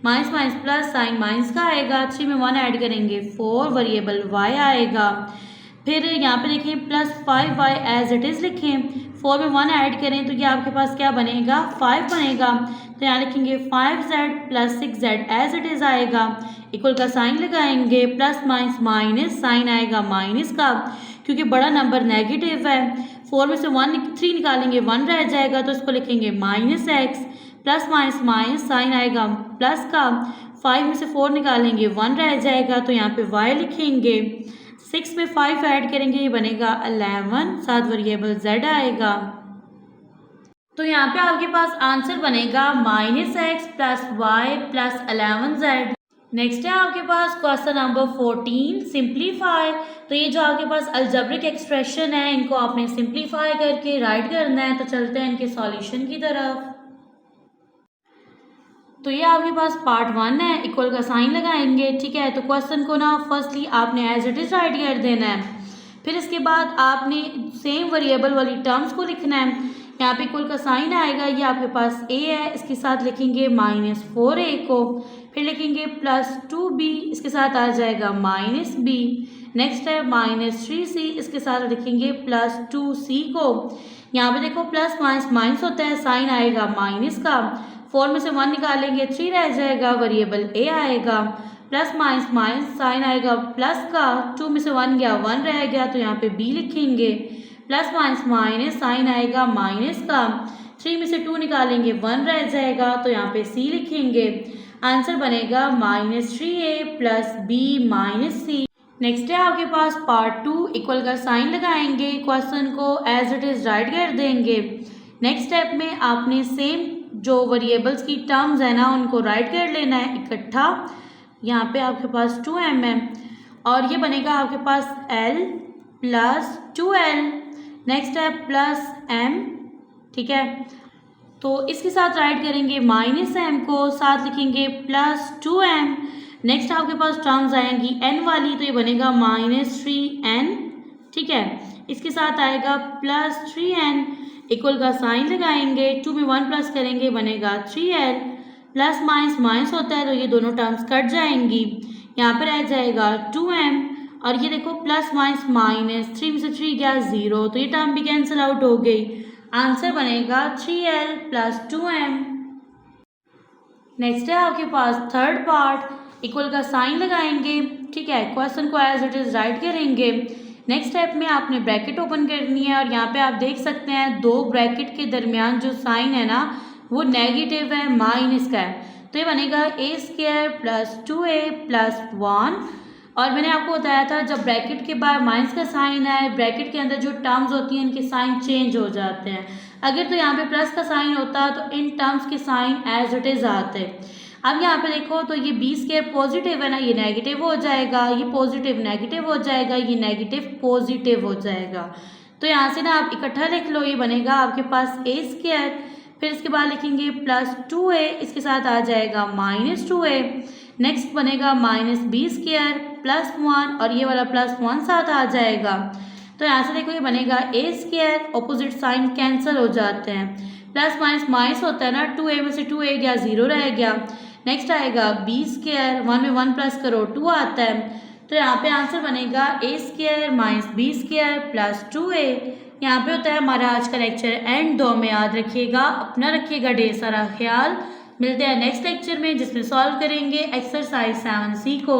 minus minus plus sign minus का आएगा, 3 में 1 ऐड करेंगे 4, वेरिएबल y आएगा। फिर यहाँ पे लिखें plus 5y as it is लिखें, 4 में 1 ऐड करें तो ये आपके पास क्या बनेगा 5 बनेगा। तो यहाँ लिखेंगे 5z plus 6z as it is आएगा, इक्वल का साइन लगाएंगे, प्लस माइनस माइनस साइन आएगा माइनस का, क्योंकि बड़ा नंबर नेगेटिव है। 4 में से 3 निकालेंगे 1 रह जाएगा, तो इसको लिखेंगे minus x plus minus minus sign आएगा प्लस का, 5 में से 4 निकालेंगे 1 रह जाएगा, तो यहाँ पे y लिखेंगे, 6 में 5 ऐड करेंगे ये बनेगा 11, साथ वेरिएबल z आएगा। तो यहाँ पे आपके पास आंसर बनेगा minus x plus Y plus 11z। Next है आपके पास क्वेश्चन नंबर 14, सिंप्लीफाई। तो ये जो आपके पास अलजेब्रिक एक्सप्रेशन है इनको आपने सिंप्लीफाई करके राइट करना है। तो चलते हैं इनके सॉल्यूशन की तरफ। तो ये आपके पास पार्ट 1 है, इक्वल का साइन लगाएंगे, ठीक है। तो क्वेश्चन को ना फर्स्टली आपने एज इट इज राइट कर देना है, फिर इसके बाद आपने सेम वेरिएबल वाली टर्म्स को लिखना है। यहाँ पे इक्वल का साइन आएगा, ये आपके पास a है, इसके साथ लिखेंगे माइनस 4a को, फिर लिखेंगे प्लस 2b, इसके साथ आ जाएगा माइनस b। नेक्स्ट है माइनस 3c, इसके साथ लिखेंगे प्लस 2c को। यहाँ पे देखो प्लस माइनस माइनस होता है, साइन आएगा माइनस का, 4 में से 1 निकालेंगे 3 रह जाएगा, वेरिएबल a आएगा, प्लस माइनस माइनस साइन आएगा प्लस का, 2 में से 1 गया 1 रह गया, तो यहाँ पे b लिखेंगे, प्लस माइनस माइनस साइन आएगा माइनस का, 3 में से 2 निकालेंगे 1 रह जाएगा, तो यहाँ पे c लिखेंगे। आंसर बनेगा minus 3a plus b minus c। Next है आपके पास पार्ट 2, इक्वल का साइन लगाएंगे, क्वेश्चन को एज इट इज राइट कर देंगे। नेक्स्ट स्टेप में आपने सेम जो वेरिएबल्स की टर्म्स है ना उनको राइट कर लेना है इकट्ठा। यहाँ पे आपके पास 2m है और ये बनेगा आपके पास l प्लस 2l। नेक्स्ट है प्लस m, ठीक है। तो इसके साथ राइट करेंगे माइनस m को, साथ लिखेंगे प्लस 2m। नेक्स्ट आपके पास टर्म्स आएंगी n वाली, तो ये बनेगा माइनस 3n, ठीक है। इसके साथ आएगा प्लस 3n, इक्वल का साइन लगाएंगे, 2 में 1 प्लस करेंगे बनेगा 3l, प्लस माइनस माइनस होता है तो ये दोनों टर्म्स कट जाएंगी, यहाँ पर रह जाएगा 2m। और ये देखो प्लस माइनस माइनस, 3 में से 3 गया 0, तो ये टर्म भी कैंसिल आउट हो गई। आंसर बनेगा 3l प्लस 2m। नेक्स्ट है आपके पास थर्ड पार्ट, इक्वल का साइन लगाएंगे, ठीक है। क्वेश्चन को एज इट इज राइट करेंगे। नेक्स्ट स्टेप में आपने ब्रैकेट ओपन करनी है और यहाँ पे आप देख सकते हैं दो ब्रैकेट के दरमियान जो साइन है ना वो नेगेटिव है, माइनस का है। तो ये बनेगा a² प्लस 2a प्लस 1। और मैंने आपको बताया था जब ब्रैकेट के बाद माइनस का साइन है, ब्रैकेट के अंदर जो टर्म्स होती हैं इनके साइन चेंज हो जाते हैं। अगर तो यहाँ पे प्लस का साइन होता तो इन टर्म्स के साइन एज इट इज आते। अब यहाँ पे देखो तो ये b² पॉजिटिव है ना, ये नेगेटिव हो जाएगा, ये पॉजिटिव नेगेटिव हो जाएगा, ये नेगेटिव पॉजिटिव हो जाएगा। तो यहाँ से ना आप इकट्ठा लिख लो, ये बनेगा आपके पास a², फिर इसके बाद लिखेंगे प्लस 2a, इसके साथ आ जाएगा माइनस 2a। नेक्स्ट बनेगा माइनस b² प्लस 1 और ये वाला प्लस 1 साथ आ जाएगा। तो यहाँ से देखो ये बनेगा a², ऑपोजिट साइन कैंसिल हो जाते हैं, प्लस माइनस माइनस होता है ना, 2a में से 2a गया, 0 रह गया। नेक्स्ट आएगा b स्क्वायर, 1 में 1 प्लस करो 2 आता है, तो यहाँ पे आंसर बनेगा a square minus b square plus 2a। यहाँ पे होता है हमारा आज का लेक्चर एंड। दो में याद रखिएगा, अपना रखिएगा ढेर सारा ख्याल। मिलते हैं नेक्स्ट लेक्चर में जिसमें सॉल्व करेंगे एक्सरसाइज 7C को।